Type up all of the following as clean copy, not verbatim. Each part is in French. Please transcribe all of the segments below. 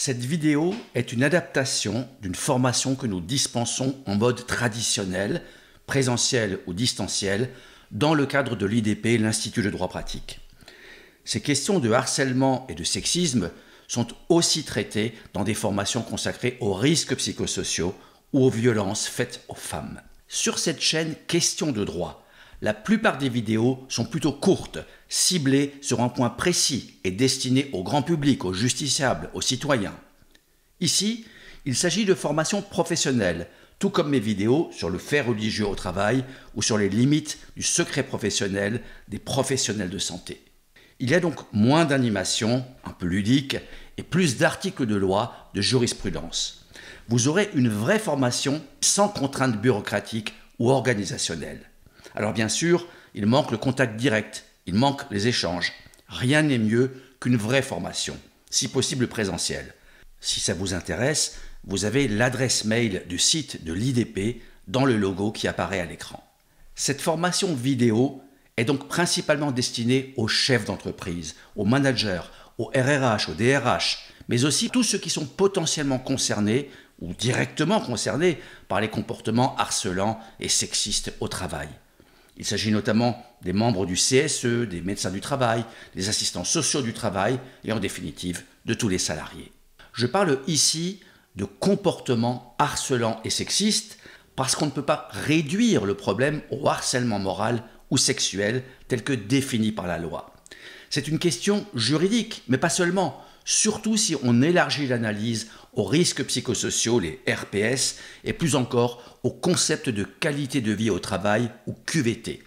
Cette vidéo est une adaptation d'une formation que nous dispensons en mode traditionnel, présentiel ou distanciel, dans le cadre de l'IDP, l'Institut de droit pratique. Ces questions de harcèlement et de sexisme sont aussi traitées dans des formations consacrées aux risques psychosociaux ou aux violences faites aux femmes. Sur cette chaîne Questions de droit, la plupart des vidéos sont plutôt courtes, ciblées sur un point précis et destinées au grand public, aux justiciables, aux citoyens. Ici, il s'agit de formations professionnelles, tout comme mes vidéos sur le fait religieux au travail ou sur les limites du secret professionnel des professionnels de santé. Il y a donc moins d'animation, un peu ludique, et plus d'articles de loi, de jurisprudence. Vous aurez une vraie formation sans contraintes bureaucratiques ou organisationnelles. Alors bien sûr, il manque le contact direct, il manque les échanges. Rien n'est mieux qu'une vraie formation, si possible présentielle. Si ça vous intéresse, vous avez l'adresse mail du site de l'IDP dans le logo qui apparaît à l'écran. Cette formation vidéo est donc principalement destinée aux chefs d'entreprise, aux managers, aux RRH, aux DRH, mais aussi tous ceux qui sont potentiellement concernés ou directement concernés par les comportements harcelants et sexistes au travail. Il s'agit notamment des membres du CSE, des médecins du travail, des assistants sociaux du travail et en définitive de tous les salariés. Je parle ici de comportements harcelants et sexistes parce qu'on ne peut pas réduire le problème au harcèlement moral ou sexuel tel que défini par la loi. C'est une question juridique, mais pas seulement, surtout si on élargit l'analyse aux risques psychosociaux, les RPS, et plus encore au concept de qualité de vie au travail ou QVT.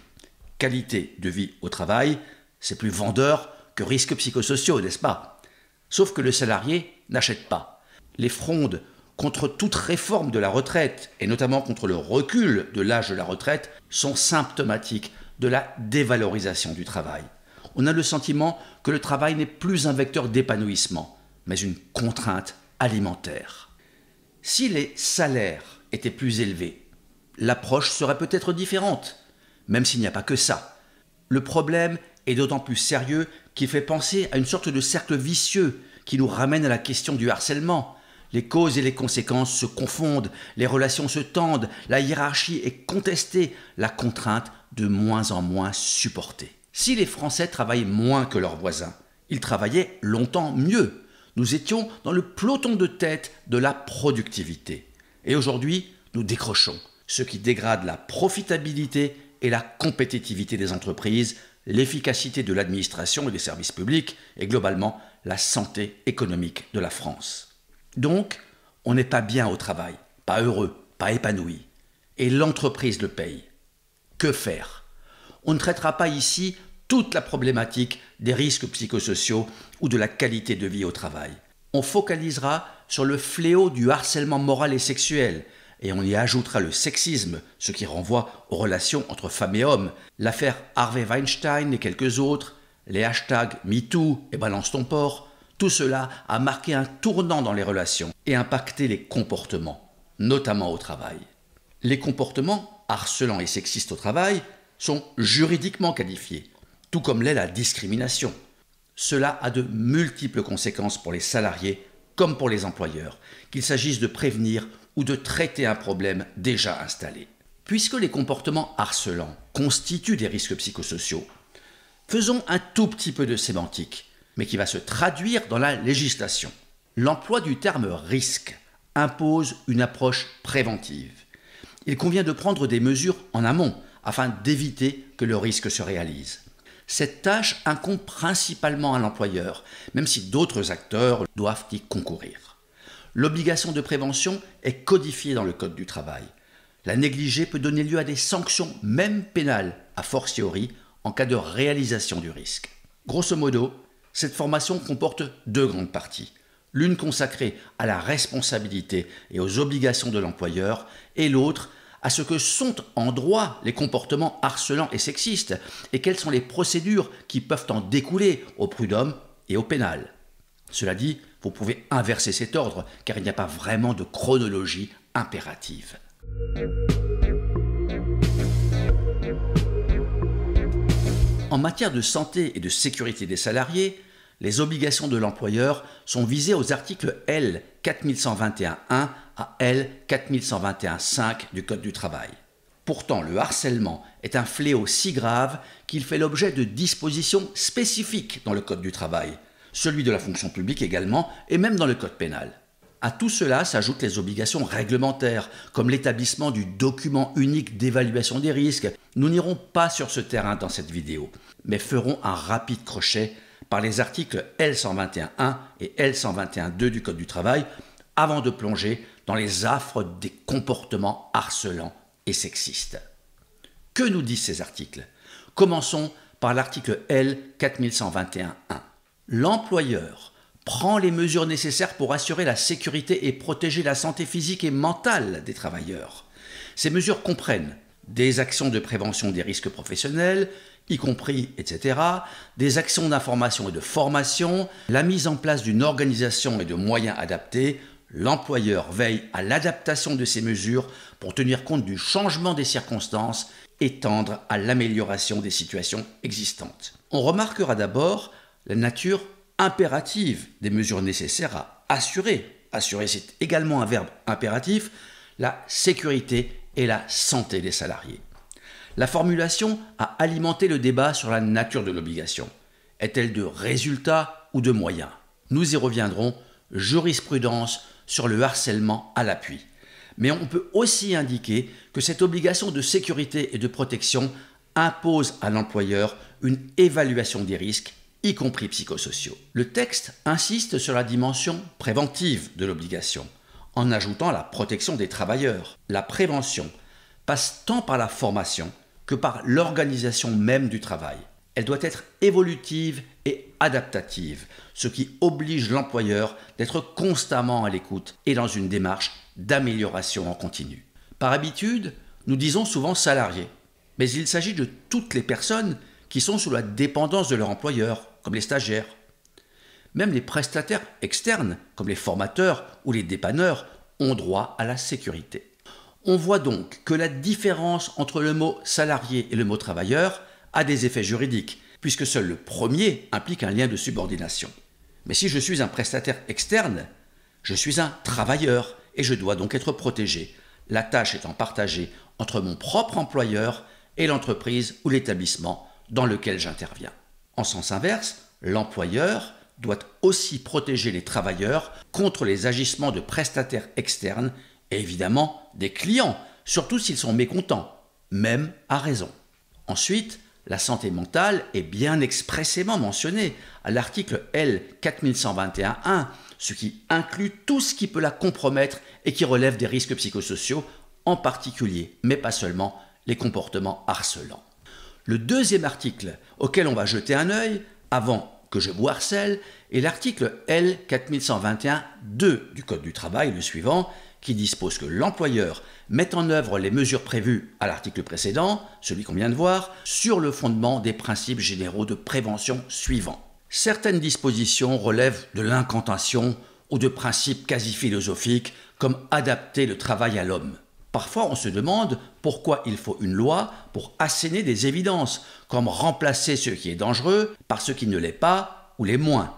Qualité de vie au travail, c'est plus vendeur que risques psychosociaux, n'est-ce pas? Sauf que le salarié n'achète pas. Les frondes contre toute réforme de la retraite, et notamment contre le recul de l'âge de la retraite, sont symptomatiques de la dévalorisation du travail. On a le sentiment que le travail n'est plus un vecteur d'épanouissement, mais une contrainte alimentaire. Si les salaires étaient plus élevés, l'approche serait peut-être différente, même s'il n'y a pas que ça. Le problème est d'autant plus sérieux qu'il fait penser à une sorte de cercle vicieux qui nous ramène à la question du harcèlement. Les causes et les conséquences se confondent, les relations se tendent, la hiérarchie est contestée, la contrainte de moins en moins supportée. Si les Français travaillaient moins que leurs voisins, ils travaillaient longtemps mieux. Nous étions dans le peloton de tête de la productivité. Et aujourd'hui, nous décrochons, ce qui dégrade la profitabilité et la compétitivité des entreprises, l'efficacité de l'administration et des services publics et globalement la santé économique de la France. Donc, on n'est pas bien au travail, pas heureux, pas épanoui. Et l'entreprise le paye. Que faire? On ne traitera pas ici toute la problématique des risques psychosociaux ou de la qualité de vie au travail. On focalisera sur le fléau du harcèlement moral et sexuel, et on y ajoutera le sexisme, ce qui renvoie aux relations entre femmes et hommes, l'affaire Harvey Weinstein et quelques autres, les hashtags MeToo et Balance ton porc. Tout cela a marqué un tournant dans les relations et impacté les comportements, notamment au travail. Les comportements harcelants et sexistes au travail sont juridiquement qualifiés, tout comme l'est la discrimination. Cela a de multiples conséquences pour les salariés comme pour les employeurs, qu'il s'agisse de prévenir ou de traiter un problème déjà installé. Puisque les comportements harcelants constituent des risques psychosociaux, faisons un tout petit peu de sémantique, mais qui va se traduire dans la législation. L'emploi du terme « risque » impose une approche préventive. Il convient de prendre des mesures en amont afin d'éviter que le risque se réalise. Cette tâche incombe principalement à l'employeur, même si d'autres acteurs doivent y concourir. L'obligation de prévention est codifiée dans le Code du travail. La négliger peut donner lieu à des sanctions, même pénales, a fortiori, en cas de réalisation du risque. Grosso modo, cette formation comporte deux grandes parties. L'une consacrée à la responsabilité et aux obligations de l'employeur, et l'autre à ce que sont en droit les comportements harcelants et sexistes, et quelles sont les procédures qui peuvent en découler au prud'homme et au pénal. Cela dit, vous pouvez inverser cet ordre, car il n'y a pas vraiment de chronologie impérative. En matière de santé et de sécurité des salariés, les obligations de l'employeur sont visées aux articles L 4121-1 à L 4121-5 du Code du travail. Pourtant, le harcèlement est un fléau si grave qu'il fait l'objet de dispositions spécifiques dans le Code du travail, celui de la fonction publique également, et même dans le Code pénal. À tout cela s'ajoutent les obligations réglementaires, comme l'établissement du document unique d'évaluation des risques. Nous n'irons pas sur ce terrain dans cette vidéo, mais ferons un rapide crochet par les articles L121.1 et L121.2 du Code du travail, avant de plonger dans les affres des comportements harcelants et sexistes. Que nous disent ces articles? Commençons par l'article L 4121.1. L'employeur prend les mesures nécessaires pour assurer la sécurité et protéger la santé physique et mentale des travailleurs. Ces mesures comprennent des actions de prévention des risques professionnels, y compris, etc., des actions d'information et de formation, la mise en place d'une organisation et de moyens adaptés. L'employeur veille à l'adaptation de ces mesures pour tenir compte du changement des circonstances et tendre à l'amélioration des situations existantes. On remarquera d'abord la nature impérative des mesures nécessaires à assurer, c'est également un verbe impératif, la sécurité et la santé des salariés. La formulation a alimenté le débat sur la nature de l'obligation. Est-elle de résultat ou de moyen? Nous y reviendrons, jurisprudence sur le harcèlement à l'appui. Mais on peut aussi indiquer que cette obligation de sécurité et de protection impose à l'employeur une évaluation des risques, y compris psychosociaux. Le texte insiste sur la dimension préventive de l'obligation, en ajoutant la protection des travailleurs. La prévention passe tant par la formation que par l'organisation même du travail. Elle doit être évolutive et adaptative, ce qui oblige l'employeur d'être constamment à l'écoute et dans une démarche d'amélioration en continu. Par habitude, nous disons souvent salariés, mais il s'agit de toutes les personnes qui sont sous la dépendance de leur employeur, comme les stagiaires. Même les prestataires externes, comme les formateurs ou les dépanneurs, ont droit à la sécurité. On voit donc que la différence entre le mot salarié et le mot travailleur a des effets juridiques, puisque seul le premier implique un lien de subordination. Mais si je suis un prestataire externe, je suis un travailleur et je dois donc être protégé, la tâche étant partagée entre mon propre employeur et l'entreprise ou l'établissement dans lequel j'interviens. En sens inverse, l'employeur doit aussi protéger les travailleurs contre les agissements de prestataires externes et évidemment des clients, surtout s'ils sont mécontents, même à raison. Ensuite, la santé mentale est bien expressément mentionnée à l'article L 4121.1, ce qui inclut tout ce qui peut la compromettre et qui relève des risques psychosociaux, en particulier, mais pas seulement, les comportements harcelants. Le deuxième article auquel on va jeter un œil, avant que je vous harcèle, est l'article L 4121.2 du Code du travail, le suivant, qui dispose que l'employeur met en œuvre les mesures prévues à l'article précédent, celui qu'on vient de voir, sur le fondement des principes généraux de prévention suivants. Certaines dispositions relèvent de l'incantation ou de principes quasi philosophiques comme adapter le travail à l'homme. Parfois, on se demande pourquoi il faut une loi pour asséner des évidences, comme remplacer ce qui est dangereux par ce qui ne l'est pas ou l'est moins.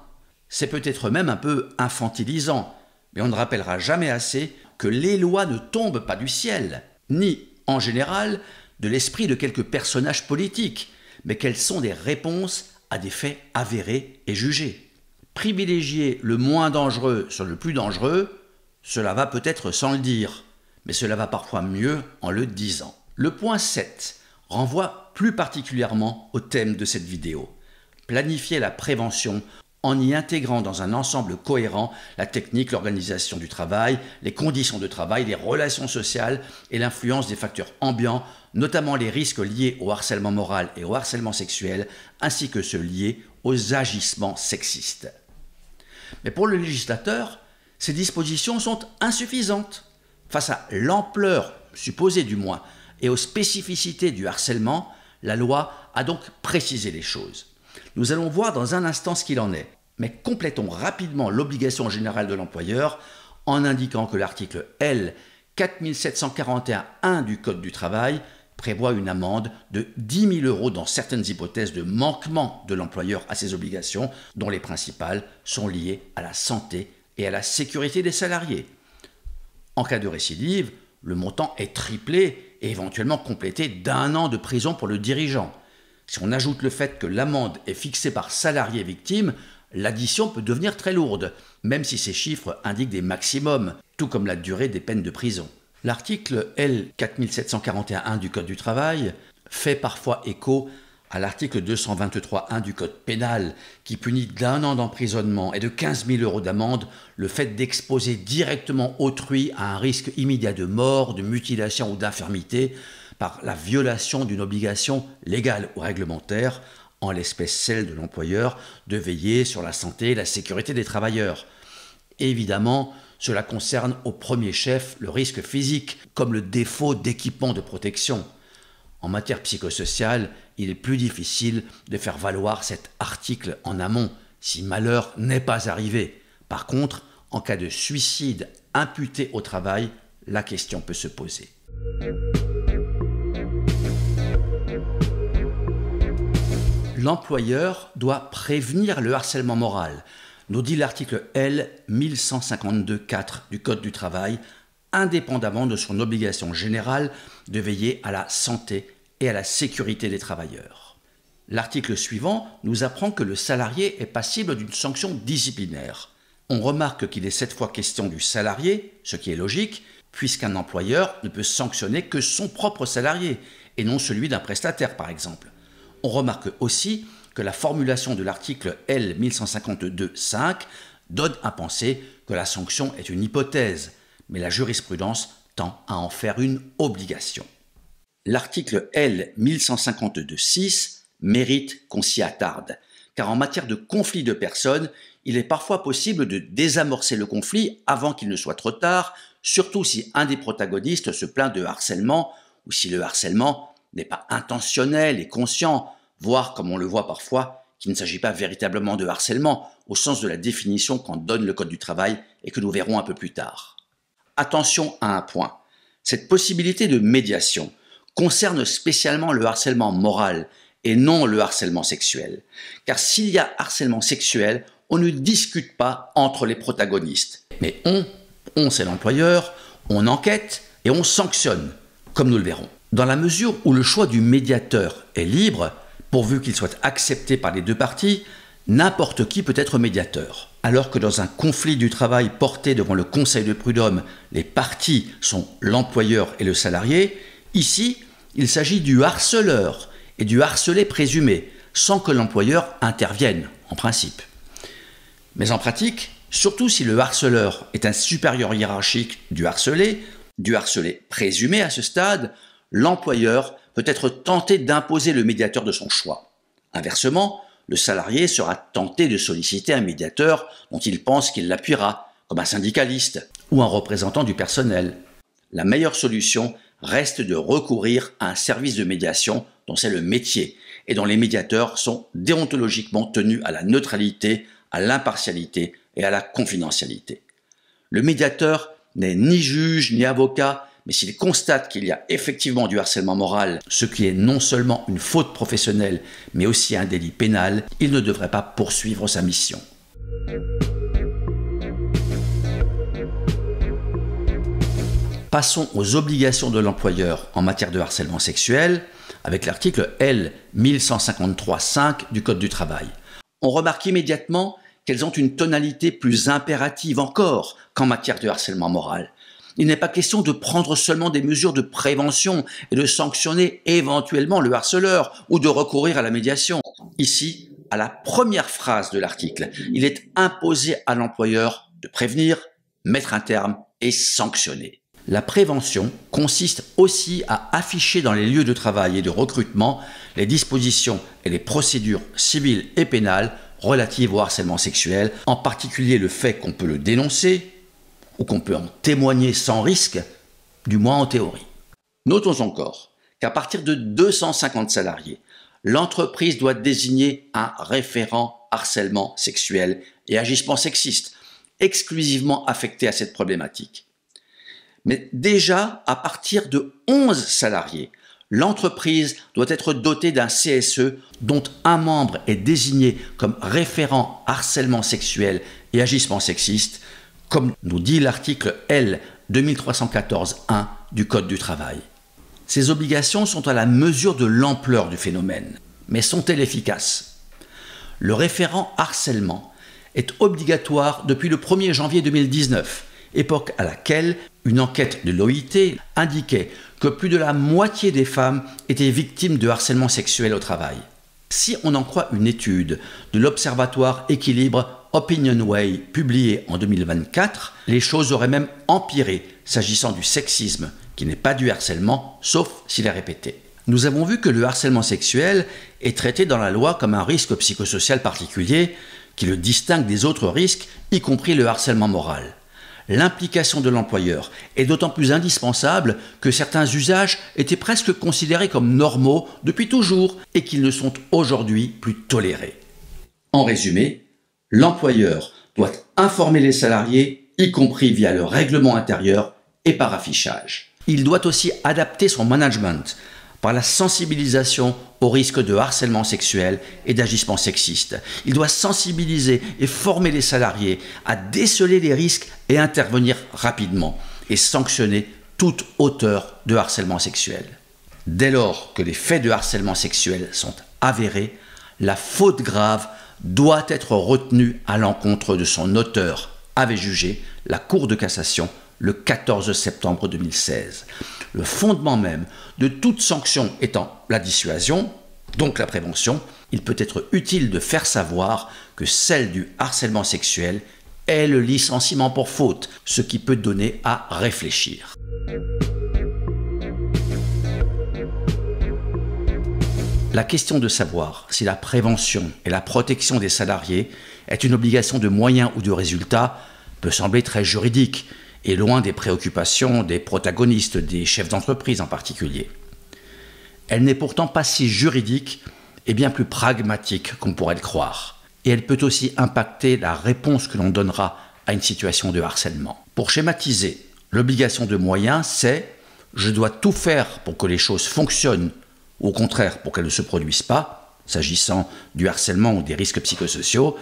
C'est peut-être même un peu infantilisant, mais on ne rappellera jamais assez que les lois ne tombent pas du ciel, ni, en général, de l'esprit de quelques personnages politiques, mais qu'elles sont des réponses à des faits avérés et jugés. Privilégier le moins dangereux sur le plus dangereux, cela va peut-être sans le dire, mais cela va parfois mieux en le disant. Le point 7 renvoie plus particulièrement au thème de cette vidéo. Planifier la prévention en y intégrant dans un ensemble cohérent la technique, l'organisation du travail, les conditions de travail, les relations sociales et l'influence des facteurs ambiants, notamment les risques liés au harcèlement moral et au harcèlement sexuel, ainsi que ceux liés aux agissements sexistes. Mais pour le législateur, ces dispositions sont insuffisantes. Face à l'ampleur, supposée du moins, et aux spécificités du harcèlement, la loi a donc précisé les choses. Nous allons voir dans un instant ce qu'il en est, mais complétons rapidement l'obligation générale de l'employeur en indiquant que l'article L 4741.1 du Code du travail prévoit une amende de 10 000 € dans certaines hypothèses de manquement de l'employeur à ses obligations, dont les principales sont liées à la santé et à la sécurité des salariés. En cas de récidive, le montant est triplé et éventuellement complété d'1 an de prison pour le dirigeant. Si on ajoute le fait que l'amende est fixée par salarié victime, l'addition peut devenir très lourde, même si ces chiffres indiquent des maximums, tout comme la durée des peines de prison. L'article L. 4741-1 du Code du travail fait parfois écho à l'article 223-1 du Code pénal qui punit d'1 an d'emprisonnement et de 15 000 € d'amende le fait d'exposer directement autrui à un risque immédiat de mort, de mutilation ou d'infirmité par la violation d'une obligation légale ou réglementaire, en l'espèce celle de l'employeur, de veiller sur la santé et la sécurité des travailleurs. Évidemment, cela concerne au premier chef le risque physique, comme le défaut d'équipement de protection. En matière psychosociale, il est plus difficile de faire valoir cet article en amont, si malheur n'est pas arrivé. Par contre, en cas de suicide imputé au travail, la question peut se poser. L'employeur doit prévenir le harcèlement moral, nous dit l'article L. 1152-4 du Code du travail, indépendamment de son obligation générale de veiller à la santé et à la sécurité des travailleurs. L'article suivant nous apprend que le salarié est passible d'une sanction disciplinaire. On remarque qu'il est cette fois question du salarié, ce qui est logique, puisqu'un employeur ne peut sanctionner que son propre salarié, et non celui d'un prestataire par exemple. On remarque aussi que la formulation de l'article L. 1152-5 donne à penser que la sanction est une hypothèse, mais la jurisprudence tend à en faire une obligation. L'article L. 1152-6 mérite qu'on s'y attarde, car en matière de conflit de personnes, il est parfois possible de désamorcer le conflit avant qu'il ne soit trop tard, surtout si un des protagonistes se plaint de harcèlement ou si le harcèlement n'est pas intentionnel et conscient, voire, comme on le voit parfois, qu'il ne s'agit pas véritablement de harcèlement, au sens de la définition qu'en donne le Code du travail et que nous verrons un peu plus tard. Attention à un point, cette possibilité de médiation concerne spécialement le harcèlement moral et non le harcèlement sexuel. Car s'il y a harcèlement sexuel, on ne discute pas entre les protagonistes. Mais on c'est l'employeur, on enquête et on sanctionne, comme nous le verrons. Dans la mesure où le choix du médiateur est libre, pourvu qu'il soit accepté par les deux parties, n'importe qui peut être médiateur. Alors que dans un conflit du travail porté devant le Conseil de prud'homme, les parties sont l'employeur et le salarié, ici, il s'agit du harceleur et du harcelé présumé, sans que l'employeur intervienne, en principe. Mais en pratique, surtout si le harceleur est un supérieur hiérarchique du harcelé présumé à ce stade, l'employeur peut être tenté d'imposer le médiateur de son choix. Inversement, le salarié sera tenté de solliciter un médiateur dont il pense qu'il l'appuiera, comme un syndicaliste ou un représentant du personnel. La meilleure solution reste de recourir à un service de médiation dont c'est le métier et dont les médiateurs sont déontologiquement tenus à la neutralité, à l'impartialité et à la confidentialité. Le médiateur n'est ni juge ni avocat, mais s'il constate qu'il y a effectivement du harcèlement moral, ce qui est non seulement une faute professionnelle, mais aussi un délit pénal, il ne devrait pas poursuivre sa mission. Passons aux obligations de l'employeur en matière de harcèlement sexuel, avec l'article L. 1153-5 du Code du travail. On remarque immédiatement qu'elles ont une tonalité plus impérative encore qu'en matière de harcèlement moral. Il n'est pas question de prendre seulement des mesures de prévention et de sanctionner éventuellement le harceleur ou de recourir à la médiation. Ici, à la première phrase de l'article, il est imposé à l'employeur de prévenir, mettre un terme et sanctionner. La prévention consiste aussi à afficher dans les lieux de travail et de recrutement les dispositions et les procédures civiles et pénales relatives au harcèlement sexuel, en particulier le fait qu'on peut le dénoncer ou qu'on peut en témoigner sans risque, du moins en théorie. Notons encore qu'à partir de 250 salariés, l'entreprise doit désigner un référent harcèlement sexuel et agissement sexiste, exclusivement affecté à cette problématique. Mais déjà, à partir de 11 salariés, L'entreprise doit être dotée d'un CSE dont un membre est désigné comme référent harcèlement sexuel et agissement sexiste, comme nous dit l'article L 2314-1 du Code du travail. Ces obligations sont à la mesure de l'ampleur du phénomène, mais sont-elles efficaces? Le référent harcèlement est obligatoire depuis le 1er janvier 2019, époque à laquelle une enquête de l'OIT indiquait que plus de la moitié des femmes étaient victimes de harcèlement sexuel au travail. Si on en croit une étude de l'Observatoire Équilibre Opinionway publiée en 2024, les choses auraient même empiré s'agissant du sexisme, qui n'est pas du harcèlement, sauf s'il est répété. Nous avons vu que le harcèlement sexuel est traité dans la loi comme un risque psychosocial particulier qui le distingue des autres risques, y compris le harcèlement moral. L'implication de l'employeur est d'autant plus indispensable que certains usages étaient presque considérés comme normaux depuis toujours et qu'ils ne sont aujourd'hui plus tolérés. En résumé, l'employeur doit informer les salariés, y compris via le règlement intérieur et par affichage. Il doit aussi adapter son management par la sensibilisation au risque de harcèlement sexuel et d'agissement sexiste. Il doit sensibiliser et former les salariés à déceler les risques et intervenir rapidement et sanctionner toute auteur de harcèlement sexuel. Dès lors que les faits de harcèlement sexuel sont avérés, la faute grave doit être retenue à l'encontre de son auteur, avait jugé la Cour de cassation le 14 septembre 2016. Le fondement même de toute sanction étant la dissuasion, donc la prévention, il peut être utile de faire savoir que celle du harcèlement sexuel est le licenciement pour faute, ce qui peut donner à réfléchir. La question de savoir si la prévention et la protection des salariés est une obligation de moyens ou de résultats peut sembler très juridique et loin des préoccupations des protagonistes, des chefs d'entreprise en particulier. Elle n'est pourtant pas si juridique et bien plus pragmatique qu'on pourrait le croire. Et elle peut aussi impacter la réponse que l'on donnera à une situation de harcèlement. Pour schématiser, l'obligation de moyens, c'est « je dois tout faire pour que les choses fonctionnent » ou au contraire pour qu'elles ne se produisent pas, s'agissant du harcèlement ou des risques psychosociaux.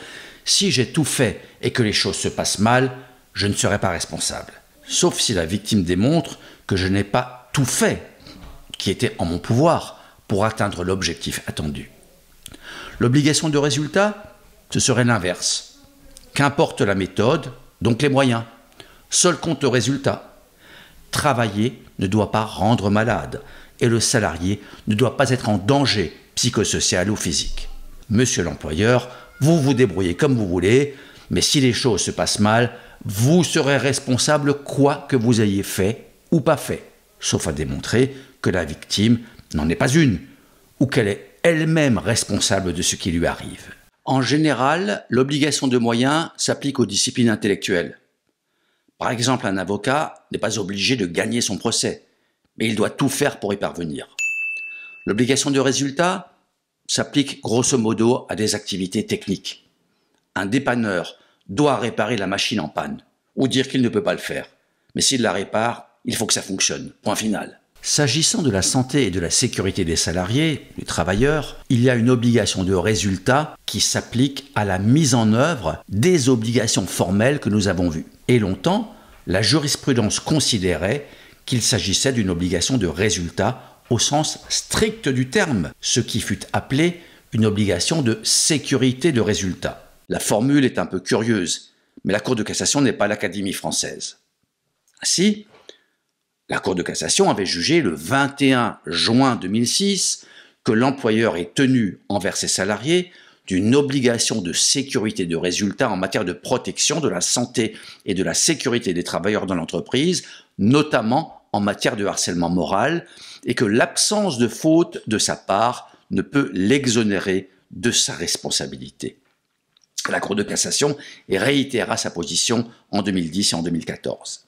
Si j'ai tout fait et que les choses se passent mal, je ne serai pas responsable. Sauf si la victime démontre que je n'ai pas tout fait qui était en mon pouvoir pour atteindre l'objectif attendu. L'obligation de résultat, ce serait l'inverse. Qu'importe la méthode, donc les moyens. Seul compte le résultat. Travailler ne doit pas rendre malade et le salarié ne doit pas être en danger psychosocial ou physique. Monsieur l'employeur, vous vous débrouillez comme vous voulez, mais si les choses se passent mal, vous serez responsable quoi que vous ayez fait ou pas fait, sauf à démontrer que la victime n'en est pas une, ou qu'elle est elle-même responsable de ce qui lui arrive. En général, l'obligation de moyens s'applique aux disciplines intellectuelles. Par exemple, un avocat n'est pas obligé de gagner son procès, mais il doit tout faire pour y parvenir. L'obligation de résultat s'applique grosso modo à des activités techniques. Un dépanneur doit réparer la machine en panne, ou dire qu'il ne peut pas le faire. Mais s'il la répare, il faut que ça fonctionne. Point final. S'agissant de la santé et de la sécurité des salariés, des travailleurs, il y a une obligation de résultat qui s'applique à la mise en œuvre des obligations formelles que nous avons vues. Et longtemps, la jurisprudence considérait qu'il s'agissait d'une obligation de résultat au sens strict du terme, ce qui fut appelé une obligation de sécurité de résultat. La formule est un peu curieuse, mais la Cour de cassation n'est pas l'Académie française. Ainsi, la Cour de cassation avait jugé le 21 juin 2006 que l'employeur est tenu envers ses salariés d'une obligation de sécurité de résultat en matière de protection de la santé et de la sécurité des travailleurs dans l'entreprise, notamment en matière de harcèlement moral, et que l'absence de faute de sa part ne peut l'exonérer de sa responsabilité. La Cour de cassation réitéra sa position en 2010 et en 2014.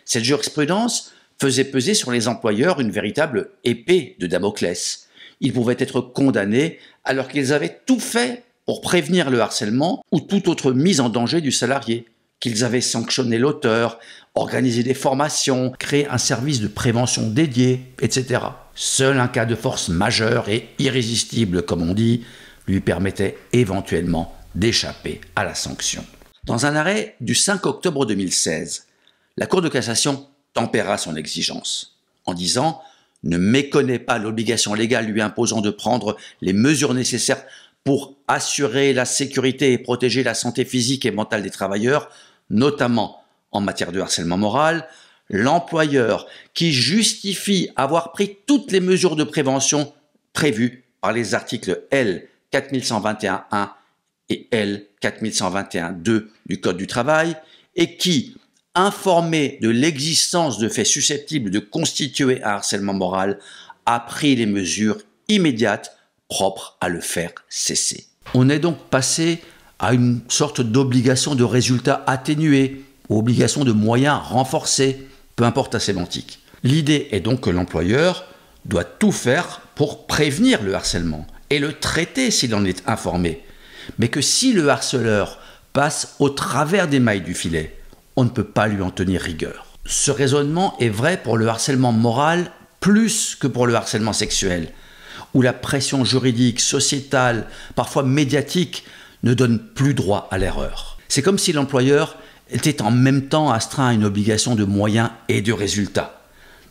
Cette jurisprudence faisait peser sur les employeurs une véritable épée de Damoclès. Ils pouvaient être condamnés alors qu'ils avaient tout fait pour prévenir le harcèlement ou toute autre mise en danger du salarié, qu'ils avaient sanctionné l'auteur, organisé des formations, créé un service de prévention dédié, etc. Seul un cas de force majeure et irrésistible, comme on dit, lui permettait éventuellement d'échapper à la sanction. Dans un arrêt du 5 octobre 2016, la Cour de cassation tempéra son exigence en disant « ne méconnaît pas l'obligation légale lui imposant de prendre les mesures nécessaires pour assurer la sécurité et protéger la santé physique et mentale des travailleurs, notamment en matière de harcèlement moral, l'employeur qui justifie avoir pris toutes les mesures de prévention prévues par les articles L. 4121-1 et L. 4121-2 du Code du travail et qui, informé de l'existence de faits susceptibles de constituer un harcèlement moral, a pris les mesures immédiates propres à le faire cesser. On est donc passé à une sorte d'obligation de résultat atténuée, ou obligation de moyens renforcés, peu importe la sémantique. L'idée est donc que l'employeur doit tout faire pour prévenir le harcèlement et le traiter s'il en est informé, mais que si le harceleur passe au travers des mailles du filet, on ne peut pas lui en tenir rigueur. Ce raisonnement est vrai pour le harcèlement moral plus que pour le harcèlement sexuel, où la pression juridique, sociétale, parfois médiatique, ne donne plus droit à l'erreur. C'est comme si l'employeur était en même temps astreint à une obligation de moyens et de résultats.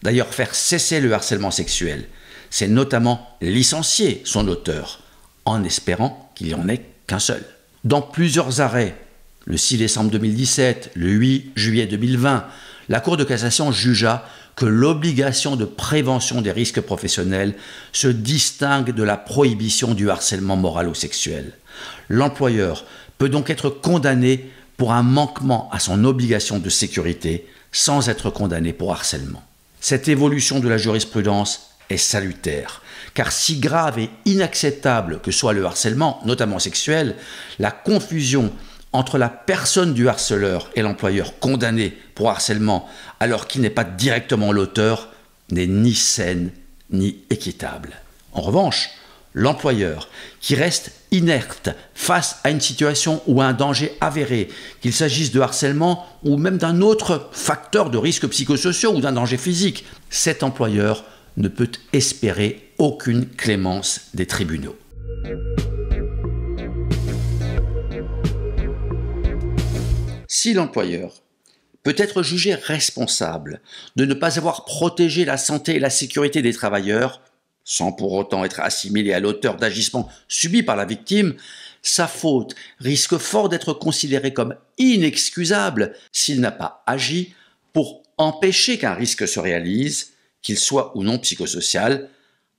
D'ailleurs, faire cesser le harcèlement sexuel, c'est notamment licencier son auteur, en espérant qu'il n'y en ait qu'un seul. Dans plusieurs arrêts, le 6 décembre 2017, le 8 juillet 2020, la Cour de cassation jugea que l'obligation de prévention des risques professionnels se distingue de la prohibition du harcèlement moral ou sexuel. L'employeur peut donc être condamné pour un manquement à son obligation de sécurité sans être condamné pour harcèlement. Cette évolution de la jurisprudence est salutaire, car si grave et inacceptable que soit le harcèlement, notamment sexuel, la confusion entre la personne du harceleur et l'employeur condamné pour harcèlement alors qu'il n'est pas directement l'auteur n'est ni saine ni équitable. En revanche, l'employeur qui reste inerte face à une situation ou à un danger avéré, qu'il s'agisse de harcèlement ou même d'un autre facteur de risques psychosociaux ou d'un danger physique, cet employeur ne peut espérer aucune clémence des tribunaux. Si l'employeur peut être jugé responsable de ne pas avoir protégé la santé et la sécurité des travailleurs, sans pour autant être assimilé à l'auteur d'agissements subis par la victime, sa faute risque fort d'être considérée comme inexcusable s'il n'a pas agi pour empêcher qu'un risque se réalise, qu'il soit ou non psychosocial,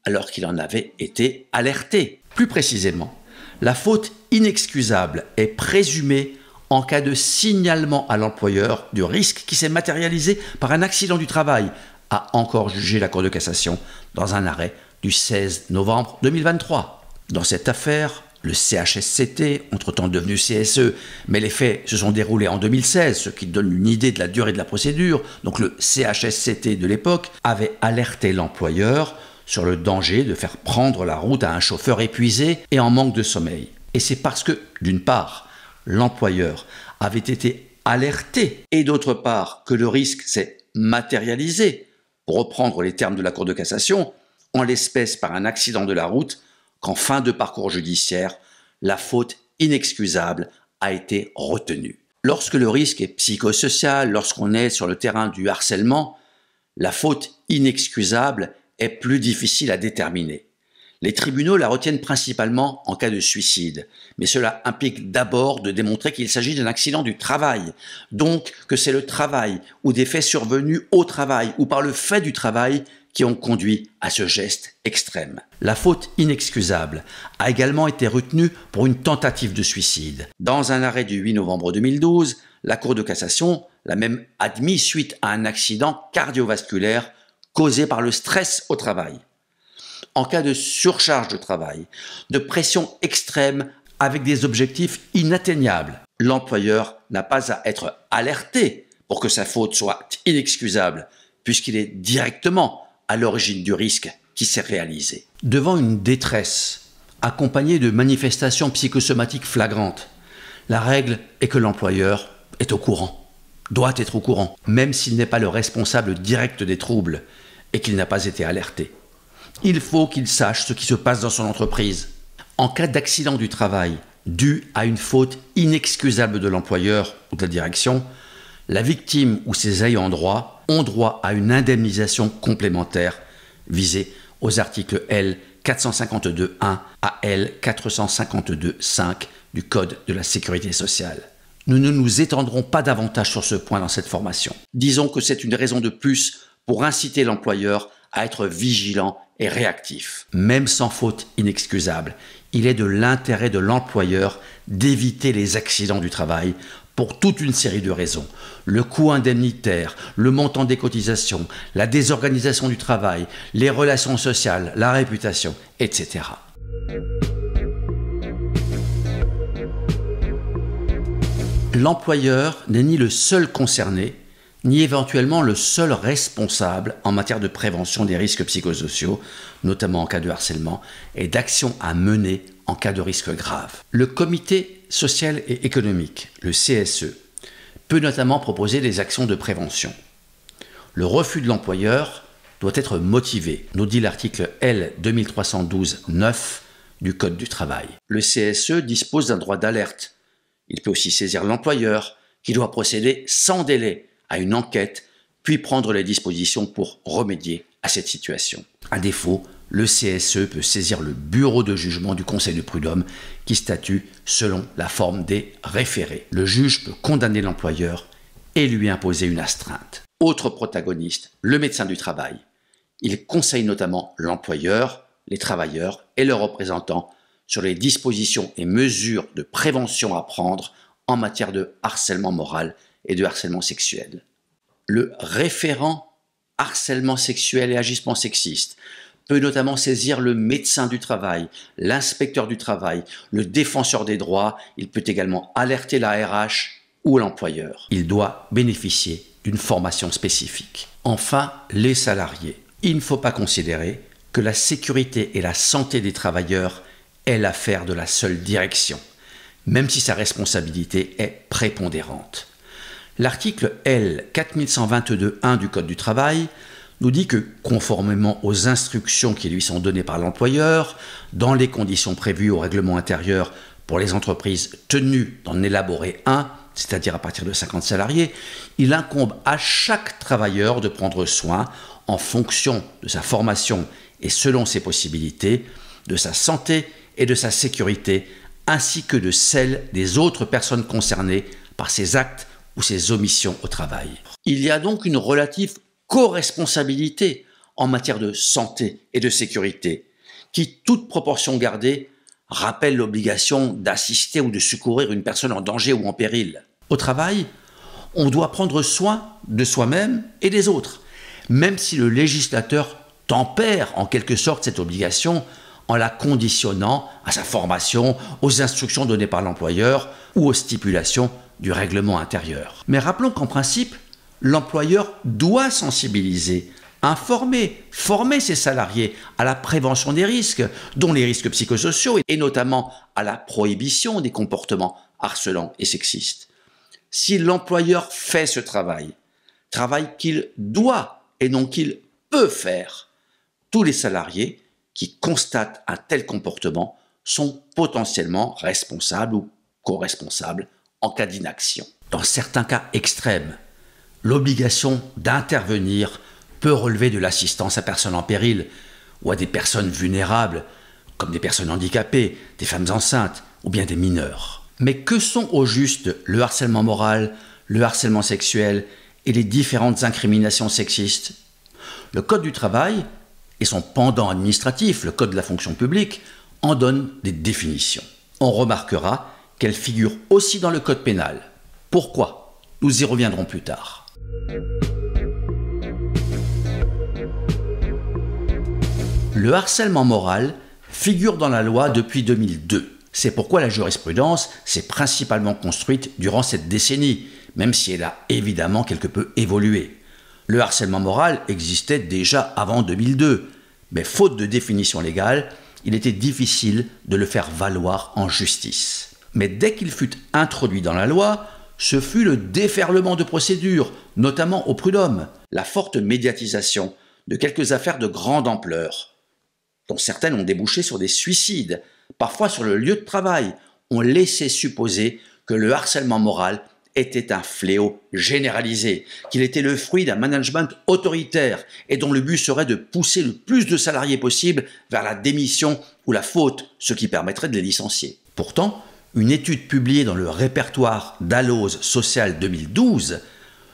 alors qu'il en avait été alerté. Plus précisément, la faute inexcusable est présumée en cas de signalement à l'employeur du risque qui s'est matérialisé par un accident du travail, a encore jugé la Cour de cassation dans un arrêt du 16 novembre 2023. Dans cette affaire, le CHSCT, entre-temps devenu CSE, mais les faits se sont déroulés en 2016, ce qui donne une idée de la durée de la procédure, donc le CHSCT de l'époque avait alerté l'employeur sur le danger de faire prendre la route à un chauffeur épuisé et en manque de sommeil. Et c'est parce que, d'une part, l'employeur avait été alerté et d'autre part que le risque s'est matérialisé, pour reprendre les termes de la Cour de cassation, en l'espèce par un accident de la route, qu'en fin de parcours judiciaire, la faute inexcusable a été retenue. Lorsque le risque est psychosocial, lorsqu'on est sur le terrain du harcèlement, la faute inexcusable est plus difficile à déterminer. Les tribunaux la retiennent principalement en cas de suicide, mais cela implique d'abord de démontrer qu'il s'agit d'un accident du travail, donc que c'est le travail ou des faits survenus au travail ou par le fait du travail qui ont conduit à ce geste extrême. La faute inexcusable a également été retenue pour une tentative de suicide. Dans un arrêt du 8 novembre 2012, la Cour de cassation l'a même admis suite à un accident cardiovasculaire causé par le stress au travail. En cas de surcharge de travail, de pression extrême avec des objectifs inatteignables, l'employeur n'a pas à être alerté pour que sa faute soit inexcusable, puisqu'il est directement à l'origine du risque qui s'est réalisé. Devant une détresse accompagnée de manifestations psychosomatiques flagrantes, la règle est que l'employeur est au courant, doit être au courant, même s'il n'est pas le responsable direct des troubles et qu'il n'a pas été alerté. Il faut qu'il sache ce qui se passe dans son entreprise. En cas d'accident du travail dû à une faute inexcusable de l'employeur ou de la direction, la victime ou ses ayants droit ont droit à une indemnisation complémentaire visée aux articles L 452.1 à L 452.5 du Code de la sécurité sociale. Nous ne nous étendrons pas davantage sur ce point dans cette formation. Disons que c'est une raison de plus pour inciter l'employeur à être vigilant et réactif. Même sans faute inexcusable, il est de l'intérêt de l'employeur d'éviter les accidents du travail pour toute une série de raisons. Le coût indemnitaire, le montant des cotisations, la désorganisation du travail, les relations sociales, la réputation, etc. L'employeur n'est ni le seul concerné, ni éventuellement le seul responsable en matière de prévention des risques psychosociaux, notamment en cas de harcèlement, et d'actions à mener en cas de risque grave. Le comité social et économique, le CSE, peut notamment proposer des actions de prévention. Le refus de l'employeur doit être motivé, nous dit l'article L 2312-9 du Code du travail. Le CSE dispose d'un droit d'alerte. Il peut aussi saisir l'employeur, qui doit procéder sans délai à une enquête, puis prendre les dispositions pour remédier à cette situation. À défaut, le CSE peut saisir le bureau de jugement du Conseil de prud'homme qui statue selon la forme des référés. Le juge peut condamner l'employeur et lui imposer une astreinte. Autre protagoniste, le médecin du travail. Il conseille notamment l'employeur, les travailleurs et leurs représentants sur les dispositions et mesures de prévention à prendre en matière de harcèlement moral et de harcèlement sexuel. Le référent harcèlement sexuel et agissement sexiste peut notamment saisir le médecin du travail, l'inspecteur du travail, le défenseur des droits. Il peut également alerter la RH ou l'employeur. Il doit bénéficier d'une formation spécifique. Enfin, les salariés. Il ne faut pas considérer que la sécurité et la santé des travailleurs est l'affaire de la seule direction, même si sa responsabilité est prépondérante. L'article L 4122.1 du Code du travail nous dit que, conformément aux instructions qui lui sont données par l'employeur, dans les conditions prévues au règlement intérieur pour les entreprises tenues d'en élaborer un, c'est-à-dire à partir de 50 salariés, il incombe à chaque travailleur de prendre soin, en fonction de sa formation et selon ses possibilités, de sa santé et de sa sécurité, ainsi que de celle des autres personnes concernées par ses actes ou ses omissions au travail. Il y a donc une relative co-responsabilité en matière de santé et de sécurité, qui, toute proportion gardée, rappelle l'obligation d'assister ou de secourir une personne en danger ou en péril. Au travail, on doit prendre soin de soi-même et des autres, même si le législateur tempère en quelque sorte cette obligation en la conditionnant à sa formation, aux instructions données par l'employeur ou aux stipulations du règlement intérieur. Mais rappelons qu'en principe, l'employeur doit sensibiliser, informer, former ses salariés à la prévention des risques, dont les risques psychosociaux et notamment à la prohibition des comportements harcelants et sexistes. Si l'employeur fait ce travail qu'il doit et non qu'il peut faire, tous les salariés qui constatent un tel comportement sont potentiellement responsables ou co-responsables en cas d'inaction. Dans certains cas extrêmes, l'obligation d'intervenir peut relever de l'assistance à personnes en péril ou à des personnes vulnérables, comme des personnes handicapées, des femmes enceintes ou bien des mineurs. Mais que sont au juste le harcèlement moral, le harcèlement sexuel et les différentes incriminations sexistes? Le Code du travail et son pendant administratif, le Code de la fonction publique, en donnent des définitions. On remarquera qu'elles figurent aussi dans le Code pénal. Pourquoi? Nous y reviendrons plus tard. Le harcèlement moral figure dans la loi depuis 2002. C'est pourquoi la jurisprudence s'est principalement construite durant cette décennie, même si elle a évidemment quelque peu évolué. Le harcèlement moral existait déjà avant 2002, mais faute de définition légale, il était difficile de le faire valoir en justice. Mais dès qu'il fut introduit dans la loi, ce fut le déferlement de procédures, notamment au prud'homme, la forte médiatisation de quelques affaires de grande ampleur, dont certaines ont débouché sur des suicides, parfois sur le lieu de travail, ont laissé supposer que le harcèlement moral était un fléau généralisé, qu'il était le fruit d'un management autoritaire et dont le but serait de pousser le plus de salariés possible vers la démission ou la faute, ce qui permettrait de les licencier. Pourtant, une étude publiée dans le répertoire d'Alloz Social 2012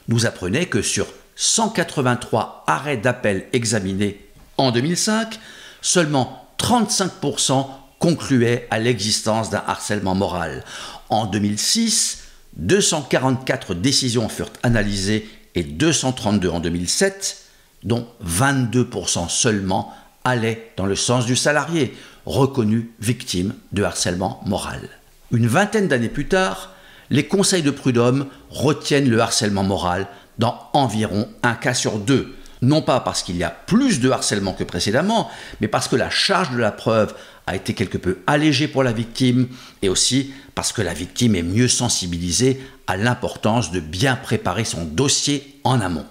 nous apprenait que sur 183 arrêts d'appel examinés en 2005, seulement 35% concluaient à l'existence d'un harcèlement moral. En 2006, 244 décisions furent analysées et 232 en 2007, dont 22% seulement allaient dans le sens du salarié, reconnu victime de harcèlement moral. Une vingtaine d'années plus tard, les conseils de prud'homme retiennent le harcèlement moral dans environ un cas sur deux, non pas parce qu'il y a plus de harcèlement que précédemment, mais parce que la charge de la preuve a été quelque peu allégée pour la victime et aussi parce que la victime est mieux sensibilisée à l'importance de bien préparer son dossier en amont.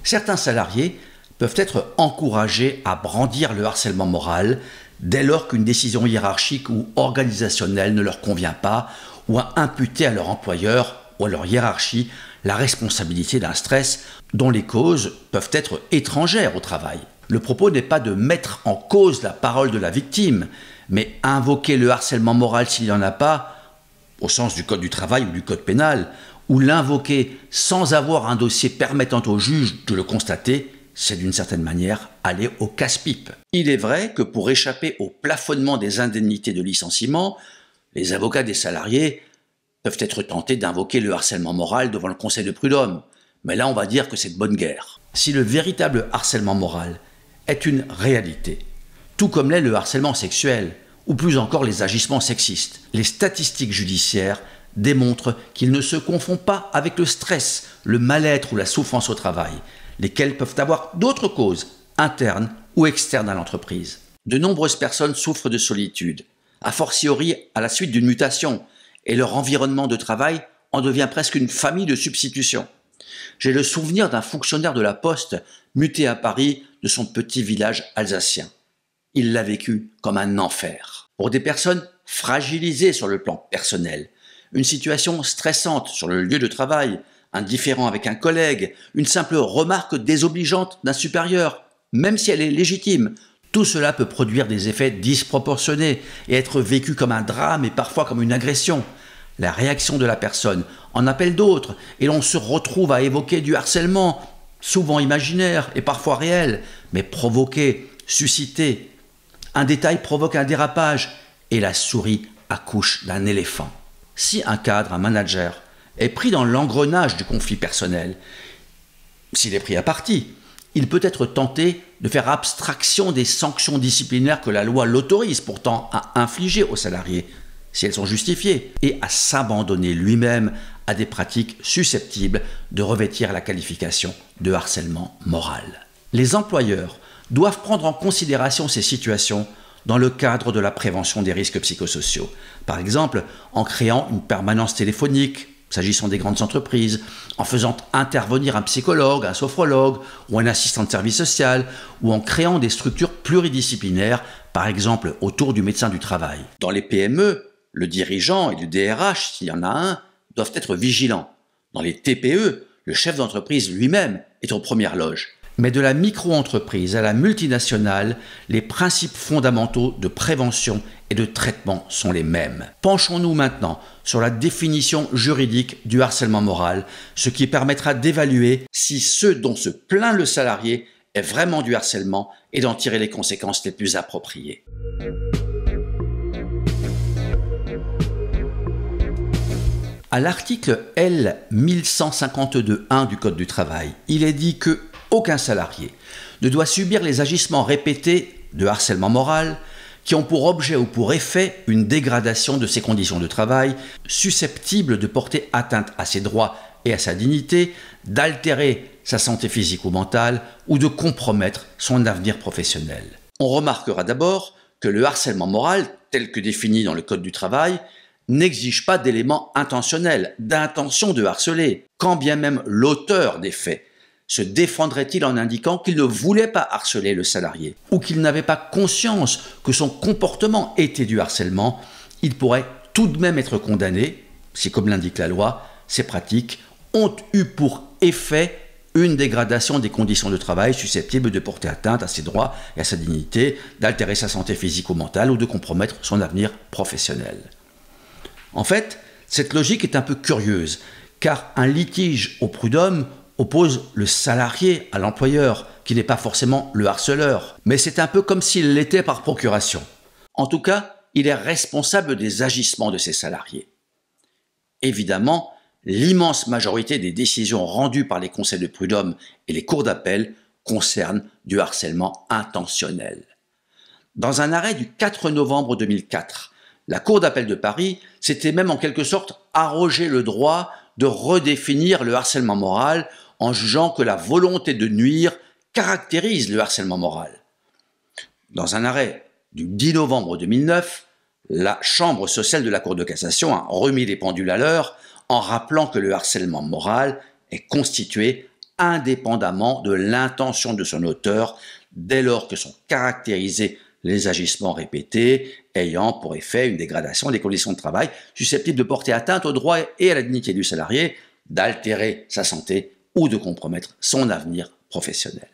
Certains salariés peuvent être encouragés à brandir le harcèlement moral dès lors qu'une décision hiérarchique ou organisationnelle ne leur convient pas ou à imputer à leur employeur ou à leur hiérarchie la responsabilité d'un stress dont les causes peuvent être étrangères au travail. Le propos n'est pas de mettre en cause la parole de la victime, mais invoquer le harcèlement moral s'il n'y en a pas, au sens du code du travail ou du code pénal, ou l'invoquer sans avoir un dossier permettant au juge de le constater, c'est d'une certaine manière aller au casse-pipe. Il est vrai que pour échapper au plafonnement des indemnités de licenciement, les avocats des salariés peuvent être tentés d'invoquer le harcèlement moral devant le conseil de prud'homme, mais là on va dire que c'est de bonne guerre. Si le véritable harcèlement moral est une réalité, tout comme l'est le harcèlement sexuel, ou plus encore les agissements sexistes, les statistiques judiciaires démontrent qu'il ne se confond pas avec le stress, le mal-être ou la souffrance au travail, lesquels peuvent avoir d'autres causes, internes ou externes à l'entreprise. De nombreuses personnes souffrent de solitude, a fortiori à la suite d'une mutation, et leur environnement de travail en devient presque une famille de substitution. J'ai le souvenir d'un fonctionnaire de la Poste muté à Paris de son petit village alsacien. Il l'a vécu comme un enfer. Pour des personnes fragilisées sur le plan personnel, une situation stressante sur le lieu de travail, un différend avec un collègue, une simple remarque désobligeante d'un supérieur, même si elle est légitime, tout cela peut produire des effets disproportionnés et être vécu comme un drame et parfois comme une agression. La réaction de la personne en appelle d'autres et l'on se retrouve à évoquer du harcèlement, souvent imaginaire et parfois réel, mais provoqué, suscité. Un détail provoque un dérapage et la souris accouche d'un éléphant. Si un cadre, un manager, est pris dans l'engrenage du conflit personnel, s'il est pris à partie, il peut être tenté de faire abstraction des sanctions disciplinaires que la loi l'autorise pourtant à infliger aux salariés, si elles sont justifiées, et à s'abandonner lui-même à des pratiques susceptibles de revêtir la qualification de harcèlement moral. Les employeurs doivent prendre en considération ces situations dans le cadre de la prévention des risques psychosociaux. Par exemple, en créant une permanence téléphonique, s'agissant des grandes entreprises, en faisant intervenir un psychologue, un sophrologue ou un assistant de service social, ou en créant des structures pluridisciplinaires, par exemple autour du médecin du travail. Dans les PME, le dirigeant et le DRH, s'il y en a un, doivent être vigilants. Dans les TPE, le chef d'entreprise lui-même est aux premières loges. Mais de la micro-entreprise à la multinationale, les principes fondamentaux de prévention et de traitement sont les mêmes. Penchons-nous maintenant sur la définition juridique du harcèlement moral, ce qui permettra d'évaluer si ce dont se plaint le salarié est vraiment du harcèlement et d'en tirer les conséquences les plus appropriées. À l'article L 1152.1 du Code du travail, il est dit que aucun salarié ne doit subir les agissements répétés de harcèlement moral qui ont pour objet ou pour effet une dégradation de ses conditions de travail susceptibles de porter atteinte à ses droits et à sa dignité, d'altérer sa santé physique ou mentale ou de compromettre son avenir professionnel. On remarquera d'abord que le harcèlement moral, tel que défini dans le Code du travail, n'exige pas d'éléments intentionnels, d'intention de harceler, quand bien même l'auteur des faits se défendrait-il en indiquant qu'il ne voulait pas harceler le salarié ou qu'il n'avait pas conscience que son comportement était du harcèlement, il pourrait tout de même être condamné si, comme l'indique la loi, ces pratiques ont eu pour effet une dégradation des conditions de travail susceptible de porter atteinte à ses droits et à sa dignité, d'altérer sa santé physique ou mentale ou de compromettre son avenir professionnel. En fait, cette logique est un peu curieuse, car un litige au prud'homme oppose le salarié à l'employeur, qui n'est pas forcément le harceleur, mais c'est un peu comme s'il l'était par procuration. En tout cas, il est responsable des agissements de ses salariés. Évidemment, l'immense majorité des décisions rendues par les conseils de prud'homme et les cours d'appel concernent du harcèlement intentionnel. Dans un arrêt du 4 novembre 2004, la Cour d'appel de Paris s'était même en quelque sorte arrogé le droit de redéfinir le harcèlement moral en jugeant que la volonté de nuire caractérise le harcèlement moral. Dans un arrêt du 10 novembre 2009, la Chambre sociale de la Cour de cassation a remis les pendules à l'heure en rappelant que le harcèlement moral est constitué indépendamment de l'intention de son auteur dès lors que sont caractérisés les agissements répétés ayant pour effet une dégradation des conditions de travail susceptibles de porter atteinte aux droits et à la dignité du salarié, d'altérer sa santé ou de compromettre son avenir professionnel.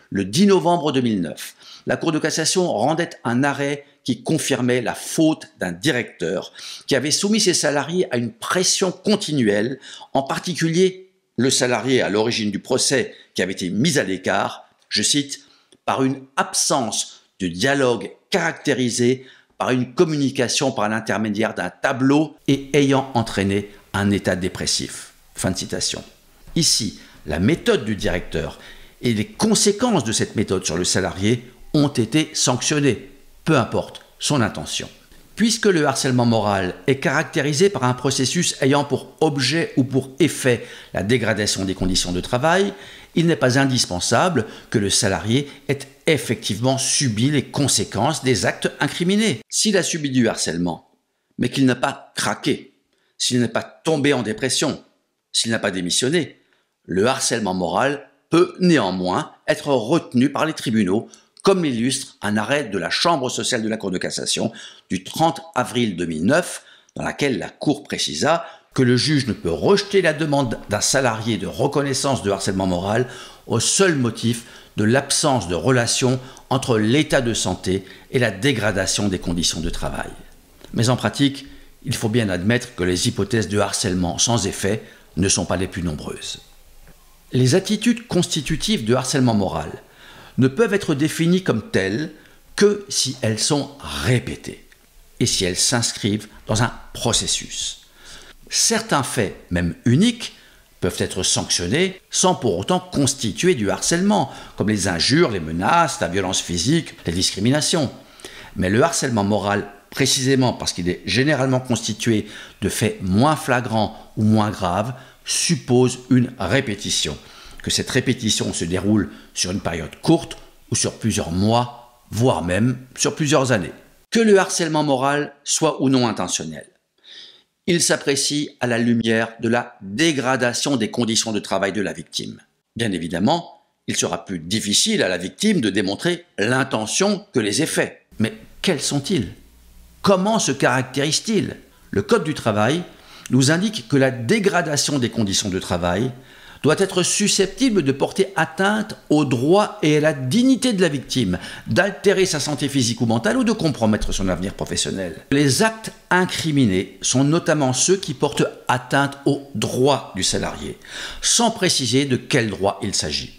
Le 10 novembre 2009, la Cour de cassation rendait un arrêt qui confirmait la faute d'un directeur qui avait soumis ses salariés à une pression continuelle, en particulier le salarié à l'origine du procès qui avait été mis à l'écart, je cite, « par une absence de dialogue caractérisé par une communication par l'intermédiaire d'un tableau et ayant entraîné un état dépressif. » Fin de citation. Ici, la méthode du directeur et les conséquences de cette méthode sur le salarié ont été sanctionnées, peu importe son intention. Puisque le harcèlement moral est caractérisé par un processus ayant pour objet ou pour effet la dégradation des conditions de travail, il n'est pas indispensable que le salarié ait effectivement subi les conséquences des actes incriminés. S'il a subi du harcèlement, mais qu'il n'a pas craqué, s'il n'est pas tombé en dépression, s'il n'a pas démissionné, le harcèlement moral peut néanmoins être retenu par les tribunaux, comme l'illustre un arrêt de la Chambre sociale de la Cour de cassation du 30 avril 2009, dans laquelle la Cour précisa que le juge ne peut rejeter la demande d'un salarié de reconnaissance de harcèlement moral au seul motif de l'absence de relation entre l'état de santé et la dégradation des conditions de travail. Mais en pratique, il faut bien admettre que les hypothèses de harcèlement sans effet ne sont pas les plus nombreuses. Les attitudes constitutives de harcèlement moral ne peuvent être définies comme telles que si elles sont répétées et si elles s'inscrivent dans un processus. Certains faits, même uniques, peuvent être sanctionnés sans pour autant constituer du harcèlement, comme les injures, les menaces, la violence physique, les discriminations. Mais le harcèlement moral, précisément parce qu'il est généralement constitué de faits moins flagrants ou moins graves, suppose une répétition, que cette répétition se déroule sur une période courte ou sur plusieurs mois, voire même sur plusieurs années. Que le harcèlement moral soit ou non intentionnel, il s'apprécie à la lumière de la dégradation des conditions de travail de la victime. Bien évidemment, il sera plus difficile à la victime de démontrer l'intention que les effets. Mais quels sont-ils ? Comment se caractérisent-ils ? Le Code du travail nous indique que la dégradation des conditions de travail doit être susceptible de porter atteinte aux droits et à la dignité de la victime, d'altérer sa santé physique ou mentale ou de compromettre son avenir professionnel. Les actes incriminés sont notamment ceux qui portent atteinte aux droits du salarié, sans préciser de quel droit il s'agit.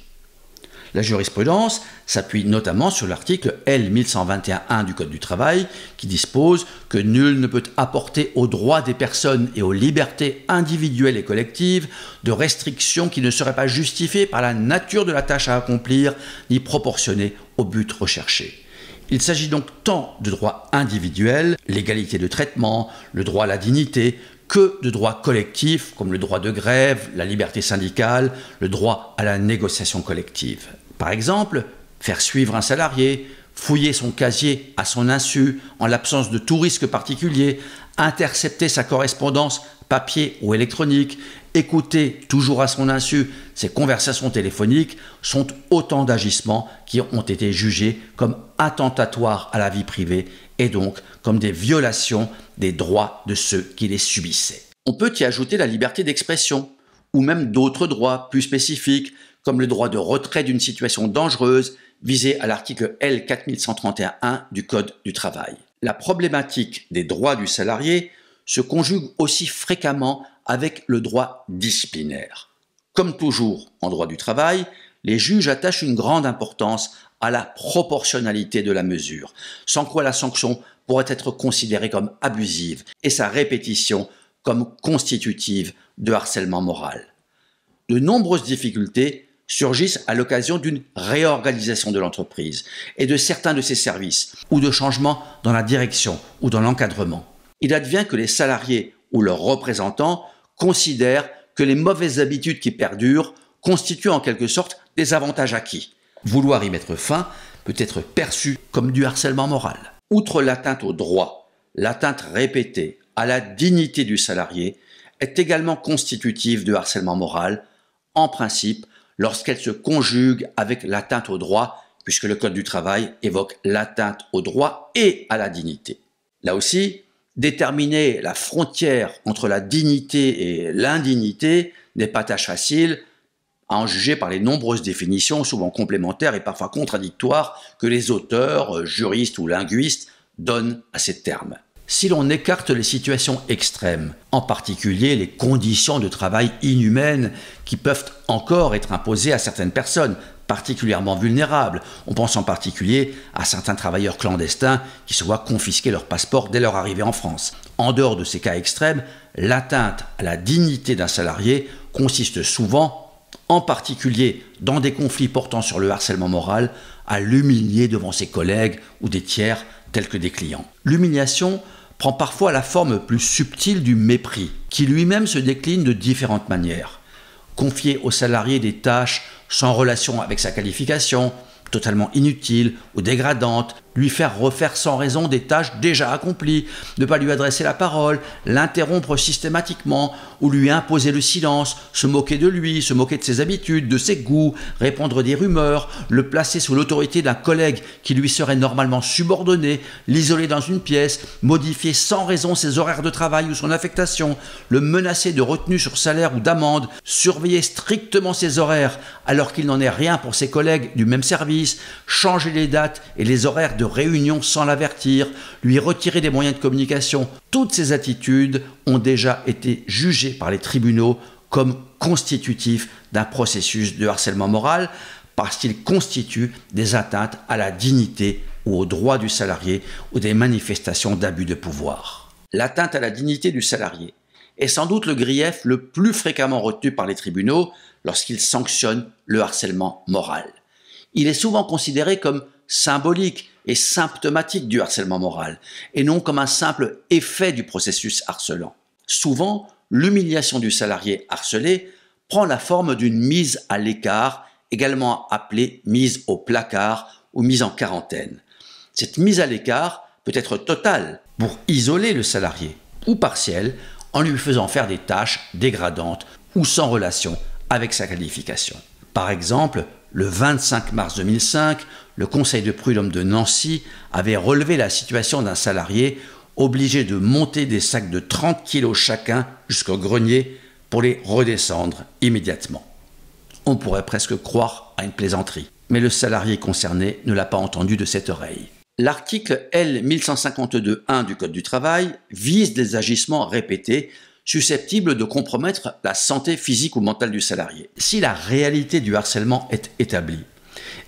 La jurisprudence s'appuie notamment sur l'article L1121-1 du Code du travail qui dispose que nul ne peut apporter aux droits des personnes et aux libertés individuelles et collectives de restrictions qui ne seraient pas justifiées par la nature de la tâche à accomplir ni proportionnées au but recherché. Il s'agit donc tant de droits individuels, l'égalité de traitement, le droit à la dignité, que de droits collectifs comme le droit de grève, la liberté syndicale, le droit à la négociation collective. Par exemple, faire suivre un salarié, fouiller son casier à son insu en l'absence de tout risque particulier, intercepter sa correspondance papier ou électronique, écouter toujours à son insu ses conversations téléphoniques sont autant d'agissements qui ont été jugés comme attentatoires à la vie privée et donc comme des violations des droits de ceux qui les subissaient. On peut y ajouter la liberté d'expression ou même d'autres droits plus spécifiques comme le droit de retrait d'une situation dangereuse visé à l'article L 4131-1 du Code du travail. La problématique des droits du salarié se conjugue aussi fréquemment avec le droit disciplinaire. Comme toujours en droit du travail, les juges attachent une grande importance à la proportionnalité de la mesure, sans quoi la sanction pourrait être considérée comme abusive et sa répétition comme constitutive de harcèlement moral. De nombreuses difficultés surgissent à l'occasion d'une réorganisation de l'entreprise et de certains de ses services ou de changements dans la direction ou dans l'encadrement. Il advient que les salariés ou leurs représentants considèrent que les mauvaises habitudes qui perdurent constituent en quelque sorte des avantages acquis. Vouloir y mettre fin peut être perçu comme du harcèlement moral. Outre l'atteinte au droit, l'atteinte répétée à la dignité du salarié est également constitutive de harcèlement moral, en principe lorsqu'elle se conjugue avec l'atteinte au droit, puisque le Code du travail évoque l'atteinte au droit et à la dignité. Là aussi, déterminer la frontière entre la dignité et l'indignité n'est pas tâche facile, à en juger par les nombreuses définitions, souvent complémentaires et parfois contradictoires, que les auteurs, juristes ou linguistes donnent à ces termes. Si l'on écarte les situations extrêmes, en particulier les conditions de travail inhumaines qui peuvent encore être imposées à certaines personnes, particulièrement vulnérables. On pense en particulier à certains travailleurs clandestins qui se voient confisquer leur passeport dès leur arrivée en France. En dehors de ces cas extrêmes, l'atteinte à la dignité d'un salarié consiste souvent, en particulier dans des conflits portant sur le harcèlement moral, à l'humilier devant ses collègues ou des tiers tels que des clients. L'humiliation prend parfois la forme plus subtile du mépris, qui lui-même se décline de différentes manières. Confier au salarié des tâches sans relation avec sa qualification, totalement inutiles ou dégradantes, lui faire refaire sans raison des tâches déjà accomplies, ne pas lui adresser la parole, l'interrompre systématiquement ou lui imposer le silence, se moquer de lui, se moquer de ses habitudes, de ses goûts, répandre des rumeurs, le placer sous l'autorité d'un collègue qui lui serait normalement subordonné, l'isoler dans une pièce, modifier sans raison ses horaires de travail ou son affectation, le menacer de retenue sur salaire ou d'amende, surveiller strictement ses horaires alors qu'il n'en est rien pour ses collègues du même service, changer les dates et les horaires de réunion sans l'avertir, lui retirer des moyens de communication. Toutes ces attitudes ont déjà été jugées par les tribunaux comme constitutifs d'un processus de harcèlement moral parce qu'ils constituent des atteintes à la dignité ou aux droits du salarié ou des manifestations d'abus de pouvoir. L'atteinte à la dignité du salarié est sans doute le grief le plus fréquemment retenu par les tribunaux lorsqu'ils sanctionnent le harcèlement moral. Il est souvent considéré comme symbolique et symptomatique du harcèlement moral, et non comme un simple effet du processus harcelant. Souvent, l'humiliation du salarié harcelé prend la forme d'une mise à l'écart, également appelée mise au placard ou mise en quarantaine. Cette mise à l'écart peut être totale pour isoler le salarié, ou partielle en lui faisant faire des tâches dégradantes ou sans relation avec sa qualification. Par exemple, le 25 mars 2005, le Conseil de prud'homme de Nancy avait relevé la situation d'un salarié obligé de monter des sacs de 30 kg chacun jusqu'au grenier pour les redescendre immédiatement. On pourrait presque croire à une plaisanterie, mais le salarié concerné ne l'a pas entendu de cette oreille. L'article L 1152-1 du Code du travail vise des agissements répétés susceptibles de compromettre la santé physique ou mentale du salarié. Si la réalité du harcèlement est établie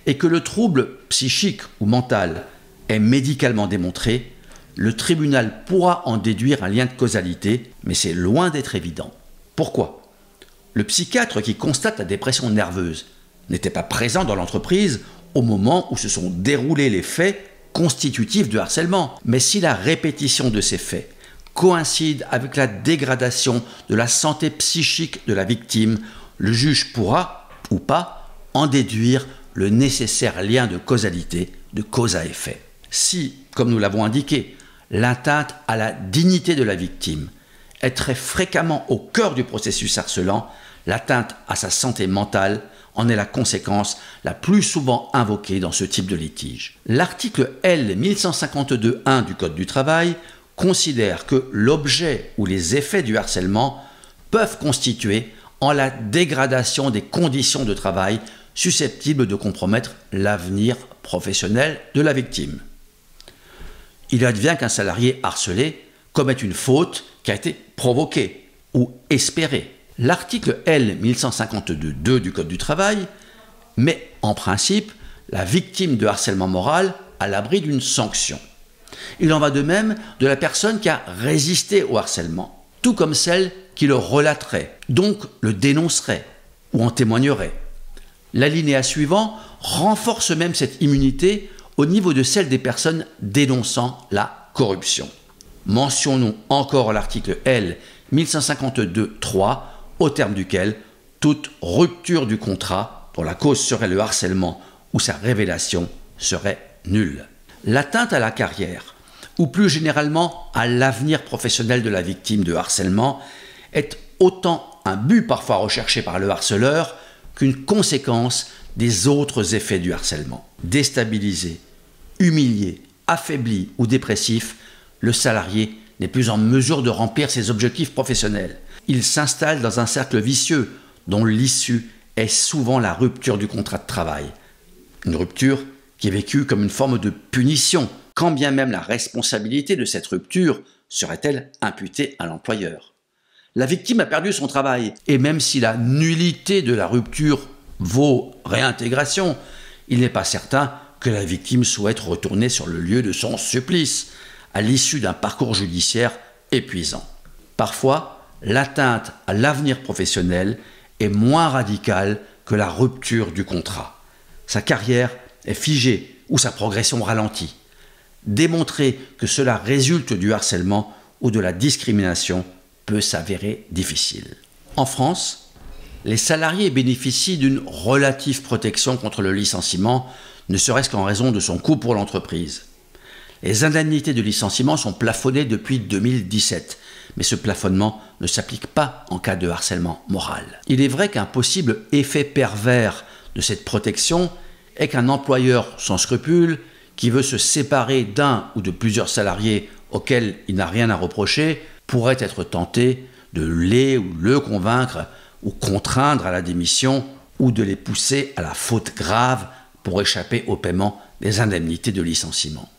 et que le trouble psychique ou mental est médicalement démontré, le tribunal pourra en déduire un lien de causalité, mais c'est loin d'être évident. Pourquoi ? Le psychiatre qui constate la dépression nerveuse n'était pas présent dans l'entreprise au moment où se sont déroulés les faits constitutifs de harcèlement. Mais si la répétition de ces faits coïncide avec la dégradation de la santé psychique de la victime, le juge pourra, ou pas, en déduire le nécessaire lien de causalité de cause à effet. Si, comme nous l'avons indiqué, l'atteinte à la dignité de la victime est très fréquemment au cœur du processus harcelant, l'atteinte à sa santé mentale en est la conséquence la plus souvent invoquée dans ce type de litige. L'article L 1152-1 du Code du travail considère que l'objet ou les effets du harcèlement peuvent constituer en la dégradation des conditions de travail susceptibles de compromettre l'avenir professionnel de la victime. Il advient qu'un salarié harcelé commette une faute qui a été provoquée ou espérée. L'article L 1152-2 du Code du travail met en principe la victime de harcèlement moral à l'abri d'une sanction. Il en va de même de la personne qui a résisté au harcèlement, tout comme celle qui le relaterait, donc le dénoncerait ou en témoignerait. L'alinéa suivant renforce même cette immunité au niveau de celle des personnes dénonçant la corruption. Mentionnons encore l'article L 1152-3 au terme duquel toute rupture du contrat dont la cause serait le harcèlement ou sa révélation serait nulle. L'atteinte à la carrière, ou plus généralement à l'avenir professionnel de la victime de harcèlement, est autant un but parfois recherché par le harceleur qu'une conséquence des autres effets du harcèlement. Déstabilisé, humilié, affaibli ou dépressif, le salarié n'est plus en mesure de remplir ses objectifs professionnels. Il s'installe dans un cercle vicieux dont l'issue est souvent la rupture du contrat de travail. Une rupture qui est vécue comme une forme de punition, quand bien même la responsabilité de cette rupture serait-elle imputée à l'employeur. La victime a perdu son travail, et même si la nullité de la rupture vaut réintégration, il n'est pas certain que la victime souhaite retourner sur le lieu de son supplice, à l'issue d'un parcours judiciaire épuisant. Parfois, l'atteinte à l'avenir professionnel est moins radicale que la rupture du contrat. Sa carrière est figée ou sa progression ralentit. Démontrer que cela résulte du harcèlement ou de la discrimination peut s'avérer difficile. En France, les salariés bénéficient d'une relative protection contre le licenciement, ne serait-ce qu'en raison de son coût pour l'entreprise. Les indemnités de licenciement sont plafonnées depuis 2017, mais ce plafonnement ne s'applique pas en cas de harcèlement moral. Il est vrai qu'un possible effet pervers de cette protection est qu'un employeur sans scrupules, qui veut se séparer d'un ou de plusieurs salariés auxquels il n'a rien à reprocher, pourrait être tenté de les ou le convaincre ou contraindre à la démission ou de les pousser à la faute grave pour échapper au paiement des indemnités de licenciement.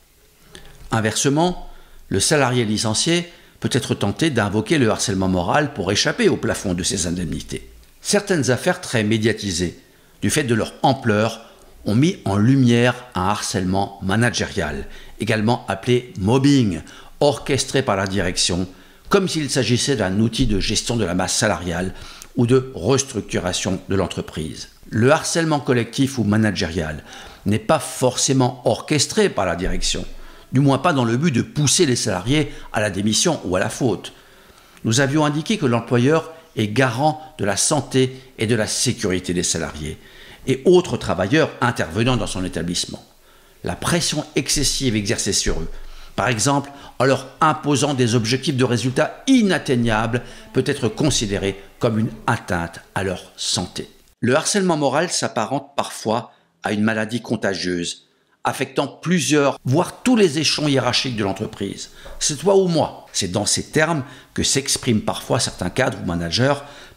Inversement, le salarié licencié peut être tenté d'invoquer le harcèlement moral pour échapper au plafond de ses indemnités. Certaines affaires très médiatisées, du fait de leur ampleur, ont mis en lumière un harcèlement managérial, également appelé mobbing, orchestré par la direction, comme s'il s'agissait d'un outil de gestion de la masse salariale ou de restructuration de l'entreprise. Le harcèlement collectif ou managérial n'est pas forcément orchestré par la direction, du moins pas dans le but de pousser les salariés à la démission ou à la faute. Nous avions indiqué que l'employeur est garant de la santé et de la sécurité des salariés et autres travailleurs intervenant dans son établissement. La pression excessive exercée sur eux, par exemple en leur imposant des objectifs de résultats inatteignables, peut être considérée comme une atteinte à leur santé. Le harcèlement moral s'apparente parfois à une maladie contagieuse, affectant plusieurs, voire tous les échelons hiérarchiques de l'entreprise. C'est toi ou moi. C'est dans ces termes que s'expriment parfois certains cadres ou managers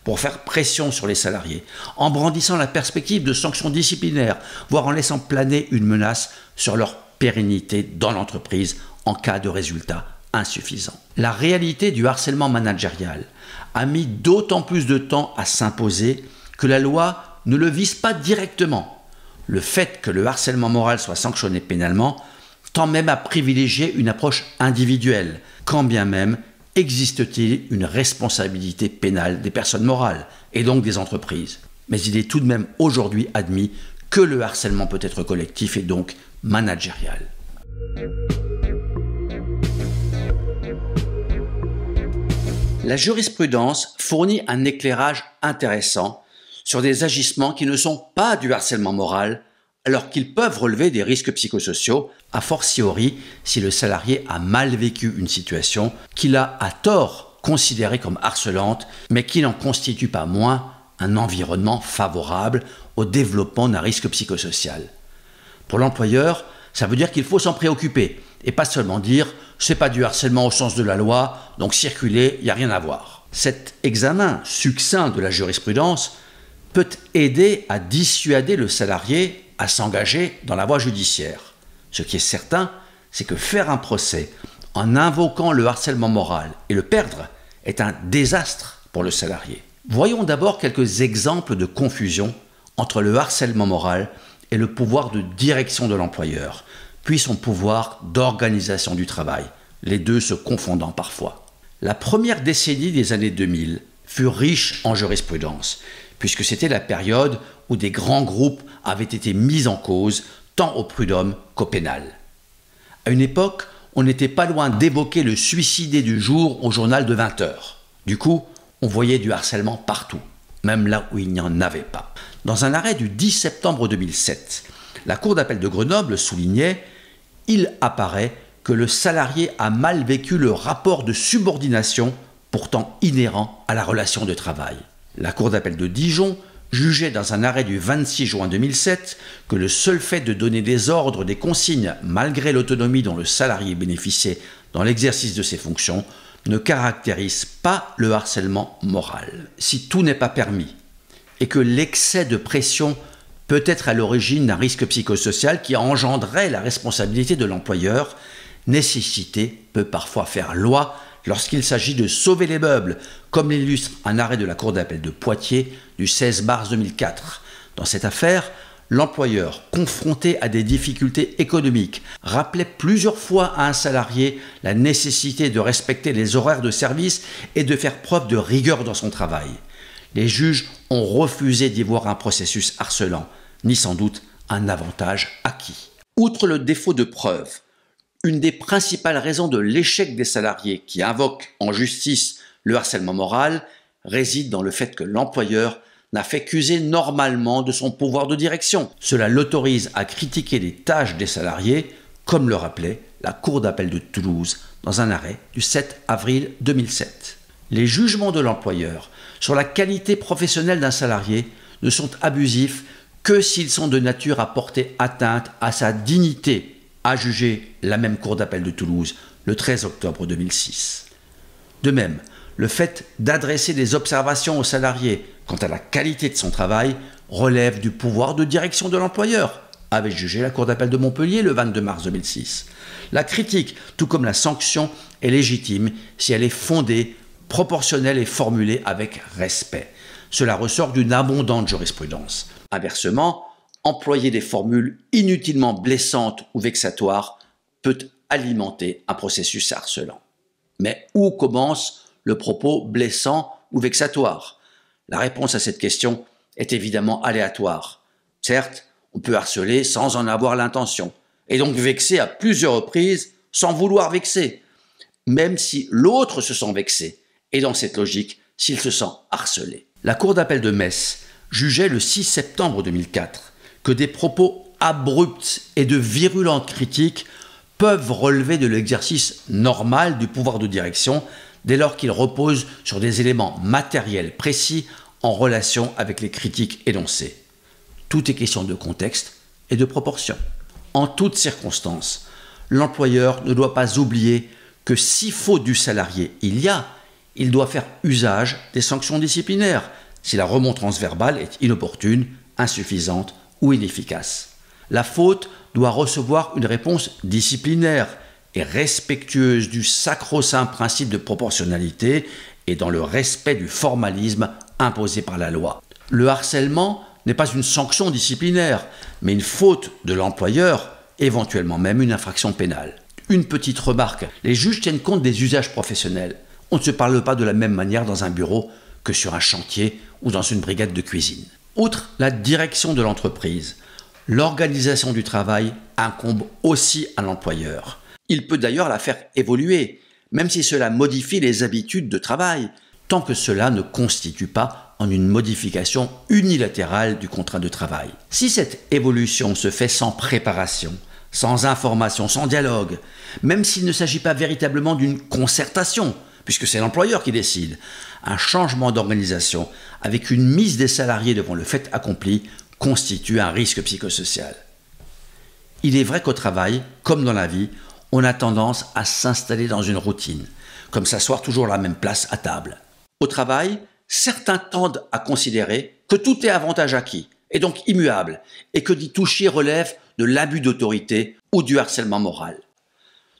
pour faire pression sur les salariés, en brandissant la perspective de sanctions disciplinaires, voire en laissant planer une menace sur leur pérennité dans l'entreprise en cas de résultats insuffisants. La réalité du harcèlement managérial a mis d'autant plus de temps à s'imposer que la loi ne le vise pas directement. Le fait que le harcèlement moral soit sanctionné pénalement tend même à privilégier une approche individuelle, quand bien même existe-t-il une responsabilité pénale des personnes morales, et donc des entreprises. Mais il est tout de même aujourd'hui admis que le harcèlement peut être collectif et donc managérial. La jurisprudence fournit un éclairage intéressant sur des agissements qui ne sont pas du harcèlement moral, alors qu'ils peuvent relever des risques psychosociaux, a fortiori si le salarié a mal vécu une situation qu'il a à tort considérée comme harcelante, mais qui n'en constitue pas moins un environnement favorable au développement d'un risque psychosocial. Pour l'employeur, ça veut dire qu'il faut s'en préoccuper et pas seulement dire « c'est pas du harcèlement au sens de la loi, donc circuler, il n'y a rien à voir ». Cet examen succinct de la jurisprudence peut aider à dissuader le salarié à s'engager dans la voie judiciaire. Ce qui est certain, c'est que faire un procès en invoquant le harcèlement moral et le perdre est un désastre pour le salarié. Voyons d'abord quelques exemples de confusion entre le harcèlement moral et le pouvoir de direction de l'employeur, puis son pouvoir d'organisation du travail, les deux se confondant parfois. La première décennie des années 2000 fut riche en jurisprudence, puisque c'était la période où des grands groupes avaient été mis en cause, tant au prud'homme qu'au pénal. À une époque, on n'était pas loin d'évoquer le suicidé du jour au journal de 20 heures. Du coup, on voyait du harcèlement partout, même là où il n'y en avait pas. Dans un arrêt du 10 septembre 2007, la Cour d'appel de Grenoble soulignait « Il apparaît que le salarié a mal vécu le rapport de subordination pourtant inhérent à la relation de travail ». La Cour d'appel de Dijon jugeait dans un arrêt du 26 juin 2007 que le seul fait de donner des ordres, des consignes, malgré l'autonomie dont le salarié bénéficiait dans l'exercice de ses fonctions, ne caractérise pas le harcèlement moral. Si tout n'est pas permis et que l'excès de pression peut être à l'origine d'un risque psychosocial qui engendrerait la responsabilité de l'employeur, nécessité peut parfois faire loi lorsqu'il s'agit de sauver les meubles, comme l'illustre un arrêt de la Cour d'appel de Poitiers du 16 mars 2004. Dans cette affaire, l'employeur, confronté à des difficultés économiques, rappelait plusieurs fois à un salarié la nécessité de respecter les horaires de service et de faire preuve de rigueur dans son travail. Les juges ont refusé d'y voir un processus harcelant, ni sans doute un avantage acquis. Outre le défaut de preuve, une des principales raisons de l'échec des salariés qui invoquent en justice le harcèlement moral réside dans le fait que l'employeur n'a fait qu'user normalement de son pouvoir de direction. Cela l'autorise à critiquer les tâches des salariés, comme le rappelait la Cour d'appel de Toulouse dans un arrêt du 7 avril 2007. Les jugements de l'employeur sur la qualité professionnelle d'un salarié ne sont abusifs que s'ils sont de nature à porter atteinte à sa dignité, a jugé la même Cour d'appel de Toulouse le 13 octobre 2006. De même, le fait d'adresser des observations aux salariés quant à la qualité de son travail relève du pouvoir de direction de l'employeur, avait jugé la Cour d'appel de Montpellier le 22 mars 2006. La critique, tout comme la sanction, est légitime si elle est fondée, proportionnelle et formulée avec respect. Cela ressort d'une abondante jurisprudence. Inversement, employer des formules inutilement blessantes ou vexatoires peut alimenter un processus harcelant. Mais où commence le propos blessant ou vexatoire? La réponse à cette question est évidemment aléatoire. Certes, on peut harceler sans en avoir l'intention, et donc vexer à plusieurs reprises sans vouloir vexer, même si l'autre se sent vexé, et dans cette logique, s'il se sent harcelé. La Cour d'appel de Metz jugeait le 6 septembre 2004 que des propos abrupts et de virulentes critiques peuvent relever de l'exercice normal du pouvoir de direction dès lors qu'ils reposent sur des éléments matériels précis en relation avec les critiques énoncées. Tout est question de contexte et de proportion. En toutes circonstances, l'employeur ne doit pas oublier que si faute du salarié il doit faire usage des sanctions disciplinaires si la remontrance verbale est inopportune, insuffisante ou inefficace. La faute doit recevoir une réponse disciplinaire et respectueuse du sacro-saint principe de proportionnalité et dans le respect du formalisme imposé par la loi. Le harcèlement n'est pas une sanction disciplinaire, mais une faute de l'employeur, éventuellement même une infraction pénale. Une petite remarque, les juges tiennent compte des usages professionnels. On ne se parle pas de la même manière dans un bureau que sur un chantier ou dans une brigade de cuisine. Outre la direction de l'entreprise, l'organisation du travail incombe aussi à l'employeur. Il peut d'ailleurs la faire évoluer, même si cela modifie les habitudes de travail, tant que cela ne constitue pas en une modification unilatérale du contrat de travail. Si cette évolution se fait sans préparation, sans information, sans dialogue, même s'il ne s'agit pas véritablement d'une concertation, puisque c'est l'employeur qui décide, un changement d'organisation avec une mise des salariés devant le fait accompli constitue un risque psychosocial. Il est vrai qu'au travail, comme dans la vie, on a tendance à s'installer dans une routine, comme s'asseoir toujours à la même place à table. Au travail, certains tendent à considérer que tout est avantage acquis, et donc immuable, et que d'y toucher relève de l'abus d'autorité ou du harcèlement moral.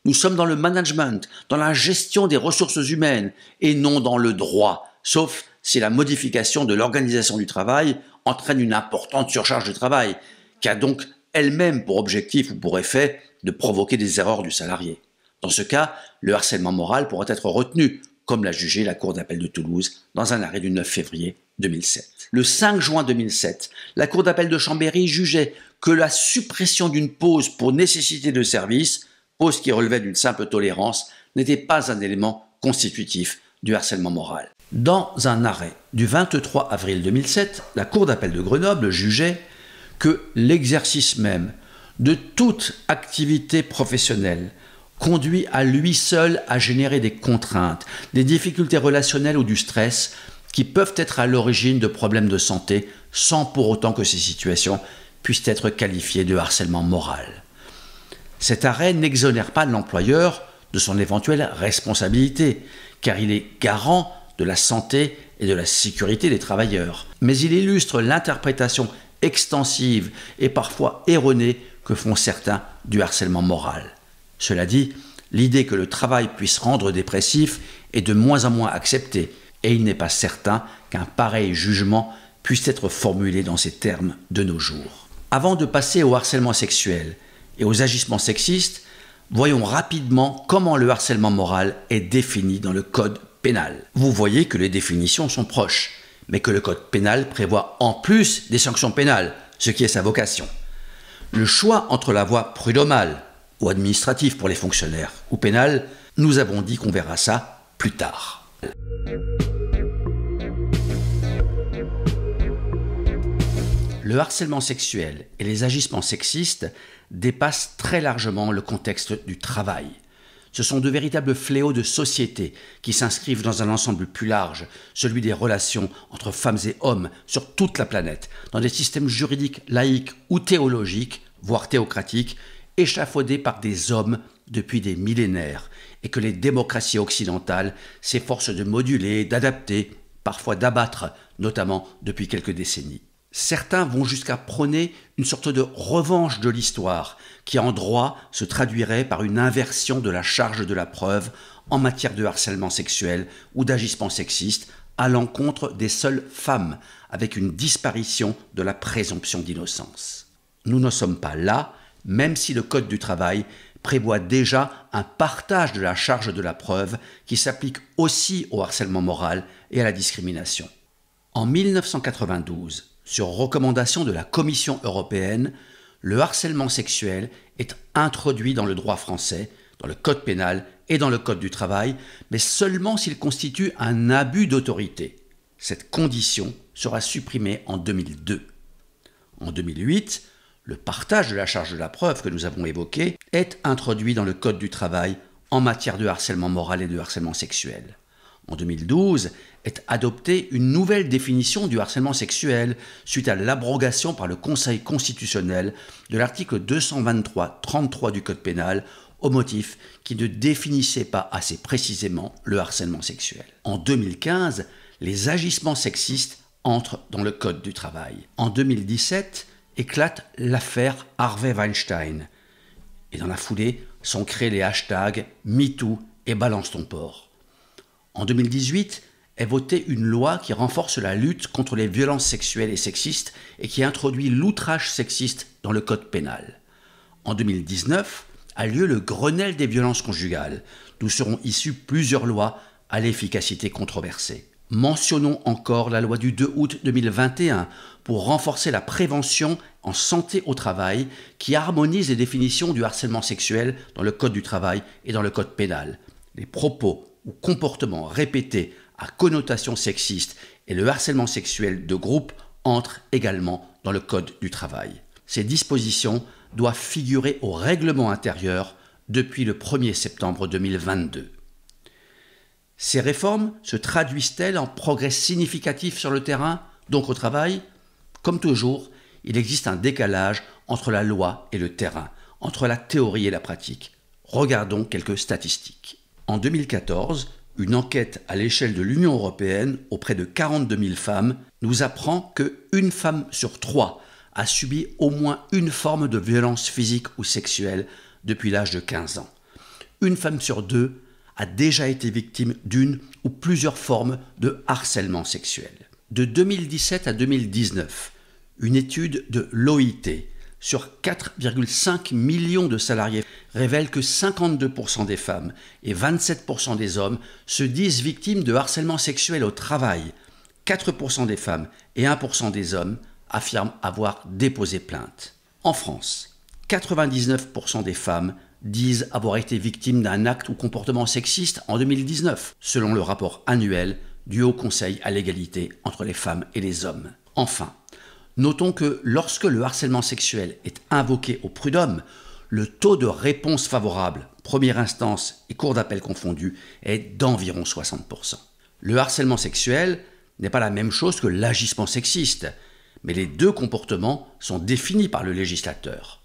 Nous sommes dans le management, dans la gestion des ressources humaines, et non dans le droit, sauf si la modification de l'organisation du travail entraîne une importante surcharge de travail, qui a donc elle-même pour objectif ou pour effet de provoquer des erreurs du salarié. Dans ce cas, le harcèlement moral pourra être retenu, comme l'a jugé la Cour d'appel de Toulouse dans un arrêt du 9 février 2007. Le 5 juin 2007, la Cour d'appel de Chambéry jugeait que la suppression d'une pause pour nécessité de service, pause qui relevait d'une simple tolérance, n'était pas un élément constitutif du harcèlement moral. Dans un arrêt du 23 avril 2007, la Cour d'appel de Grenoble jugeait que l'exercice même de toute activité professionnelle conduit à lui seul à générer des contraintes, des difficultés relationnelles ou du stress qui peuvent être à l'origine de problèmes de santé sans pour autant que ces situations puissent être qualifiées de harcèlement moral. Cet arrêt n'exonère pas l'employeur de son éventuelle responsabilité, car il est garant de la santé et de la sécurité des travailleurs. Mais il illustre l'interprétation extensive et parfois erronée que font certains du harcèlement moral. Cela dit, l'idée que le travail puisse rendre dépressif est de moins en moins acceptée, et il n'est pas certain qu'un pareil jugement puisse être formulé dans ces termes de nos jours. Avant de passer au harcèlement sexuel et aux agissements sexistes, voyons rapidement comment le harcèlement moral est défini dans le Code pénal. Vous voyez que les définitions sont proches, mais que le Code pénal prévoit en plus des sanctions pénales, ce qui est sa vocation. Le choix entre la voie prud'homale ou administrative pour les fonctionnaires ou pénale, nous avons dit qu'on verra ça plus tard. Le harcèlement sexuel et les agissements sexistes dépassent très largement le contexte du travail. Ce sont de véritables fléaux de société qui s'inscrivent dans un ensemble plus large, celui des relations entre femmes et hommes sur toute la planète, dans des systèmes juridiques laïques ou théologiques, voire théocratiques, échafaudés par des hommes depuis des millénaires, et que les démocraties occidentales s'efforcent de moduler, d'adapter, parfois d'abattre, notamment depuis quelques décennies. Certains vont jusqu'à prôner une sorte de revanche de l'histoire, qui en droit se traduirait par une inversion de la charge de la preuve en matière de harcèlement sexuel ou d'agissement sexiste à l'encontre des seules femmes, avec une disparition de la présomption d'innocence. Nous ne sommes pas là, même si le Code du travail prévoit déjà un partage de la charge de la preuve qui s'applique aussi au harcèlement moral et à la discrimination. En 1992, sur recommandation de la Commission européenne, le harcèlement sexuel est introduit dans le droit français, dans le Code pénal et dans le Code du travail, mais seulement s'il constitue un abus d'autorité. Cette condition sera supprimée en 2002. En 2008, le partage de la charge de la preuve que nous avons évoqué est introduit dans le Code du travail en matière de harcèlement moral et de harcèlement sexuel. En 2012, est adoptée une nouvelle définition du harcèlement sexuel suite à l'abrogation par le Conseil constitutionnel de l'article 223-33 du Code pénal au motif qu'il ne définissait pas assez précisément le harcèlement sexuel. En 2015, les agissements sexistes entrent dans le Code du travail. En 2017, éclate l'affaire Harvey Weinstein. Et dans la foulée, sont créés les hashtags MeToo et Balance ton porc. En 2018, est votée une loi qui renforce la lutte contre les violences sexuelles et sexistes et qui introduit l'outrage sexiste dans le Code pénal. En 2019, a lieu le Grenelle des violences conjugales, d'où seront issues plusieurs lois à l'efficacité controversée. Mentionnons encore la loi du 2 août 2021 pour renforcer la prévention en santé au travail qui harmonise les définitions du harcèlement sexuel dans le Code du travail et dans le Code pénal. Les propos ou comportements répétés à connotation sexiste et le harcèlement sexuel de groupe entrent également dans le Code du travail. Ces dispositions doivent figurer au règlement intérieur depuis le 1er septembre 2022. Ces réformes se traduisent-elles en progrès significatifs sur le terrain, donc au travail ? Comme toujours, il existe un décalage entre la loi et le terrain, entre la théorie et la pratique. Regardons quelques statistiques. En 2014, une enquête à l'échelle de l'Union européenne auprès de 42 000 femmes nous apprend qu'une femme sur 3 a subi au moins une forme de violence physique ou sexuelle depuis l'âge de 15 ans. Une femme sur 2 a déjà été victime d'une ou plusieurs formes de harcèlement sexuel. De 2017 à 2019, une étude de l'OIT sur 4,5 millions de salariés révèle que 52% des femmes et 27% des hommes se disent victimes de harcèlement sexuel au travail. 4% des femmes et 1% des hommes affirment avoir déposé plainte. En France, 99% des femmes disent avoir été victimes d'un acte ou comportement sexiste en 2019, selon le rapport annuel du Haut Conseil à l'égalité entre les femmes et les hommes. Enfin, notons que lorsque le harcèlement sexuel est invoqué au prud'homme, le taux de réponse favorable, première instance et cour d'appel confondus, est d'environ 60%. Le harcèlement sexuel n'est pas la même chose que l'agissement sexiste, mais les deux comportements sont définis par le législateur.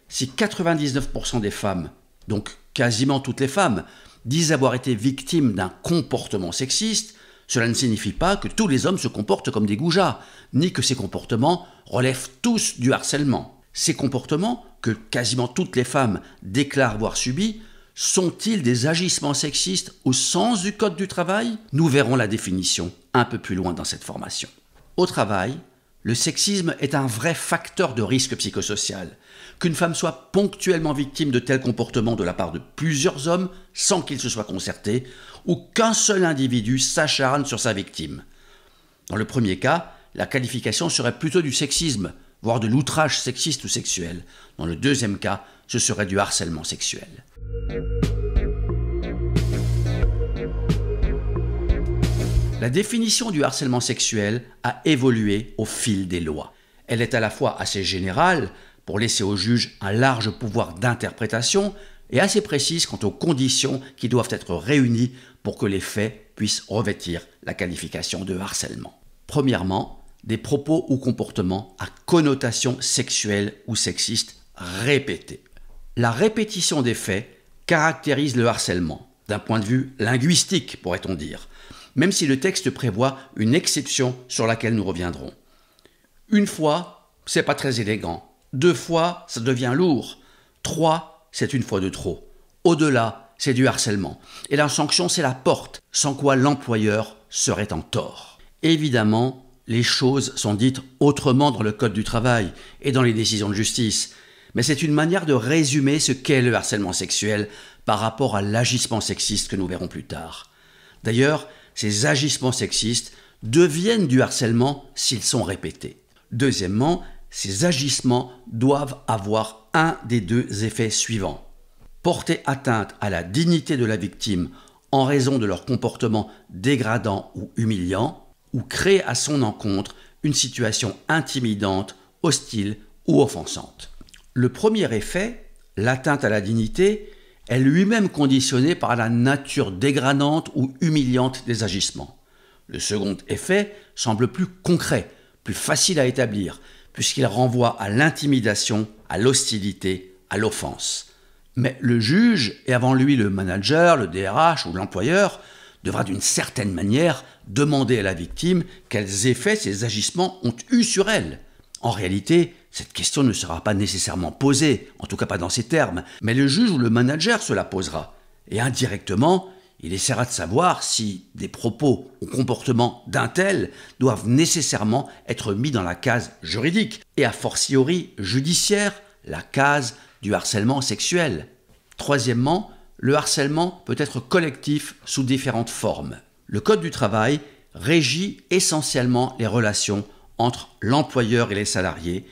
Si 99% des femmes, donc quasiment toutes les femmes, disent avoir été victimes d'un comportement sexiste, cela ne signifie pas que tous les hommes se comportent comme des goujats, ni que ces comportements relèvent tous du harcèlement. Ces comportements, que quasiment toutes les femmes déclarent avoir subis, sont-ils des agissements sexistes au sens du Code du travail ? Nous verrons la définition un peu plus loin dans cette formation. Au travail, le sexisme est un vrai facteur de risque psychosocial. Qu'une femme soit ponctuellement victime de tels comportements de la part de plusieurs hommes sans qu'ils se soient concertés, ou qu'un seul individu s'acharne sur sa victime. Dans le premier cas, la qualification serait plutôt du sexisme, voire de l'outrage sexiste ou sexuel. Dans le deuxième cas, ce serait du harcèlement sexuel. La définition du harcèlement sexuel a évolué au fil des lois. Elle est à la fois assez générale, pour laisser au juge un large pouvoir d'interprétation, et assez précise quant aux conditions qui doivent être réunies pour que les faits puissent revêtir la qualification de harcèlement. Premièrement, des propos ou comportements à connotation sexuelle ou sexiste répétés. La répétition des faits caractérise le harcèlement, d'un point de vue linguistique, pourrait-on dire, même si le texte prévoit une exception sur laquelle nous reviendrons. Une fois, c'est pas très élégant. 2 fois, ça devient lourd. 3, c'est une fois de trop. Au-delà, c'est du harcèlement. Et la sanction, c'est la porte, sans quoi l'employeur serait en tort. Évidemment, les choses sont dites autrement dans le Code du travail et dans les décisions de justice. Mais c'est une manière de résumer ce qu'est le harcèlement sexuel par rapport à l'agissement sexiste que nous verrons plus tard. D'ailleurs, ces agissements sexistes deviennent du harcèlement s'ils sont répétés. Deuxièmement, ces agissements doivent avoir un des deux effets suivants. Porter atteinte à la dignité de la victime en raison de leur comportement dégradant ou humiliant, ou créer à son encontre une situation intimidante, hostile ou offensante. Le premier effet, l'atteinte à la dignité, est lui-même conditionné par la nature dégradante ou humiliante des agissements. Le second effet semble plus concret, plus facile à établir, puisqu'il renvoie à l'intimidation, à l'hostilité, à l'offense. Mais le juge, et avant lui le manager, le DRH ou l'employeur, devra d'une certaine manière demander à la victime quels effets ces agissements ont eu sur elle. En réalité, cette question ne sera pas nécessairement posée, en tout cas pas dans ces termes, mais le juge ou le manager se la posera. Et indirectement, il essaiera de savoir si des propos ou comportements d'un tel doivent nécessairement être mis dans la case juridique et a fortiori judiciaire, la case du harcèlement sexuel. Troisièmement, le harcèlement peut être collectif sous différentes formes. Le Code du travail régit essentiellement les relations entre l'employeur et les salariés,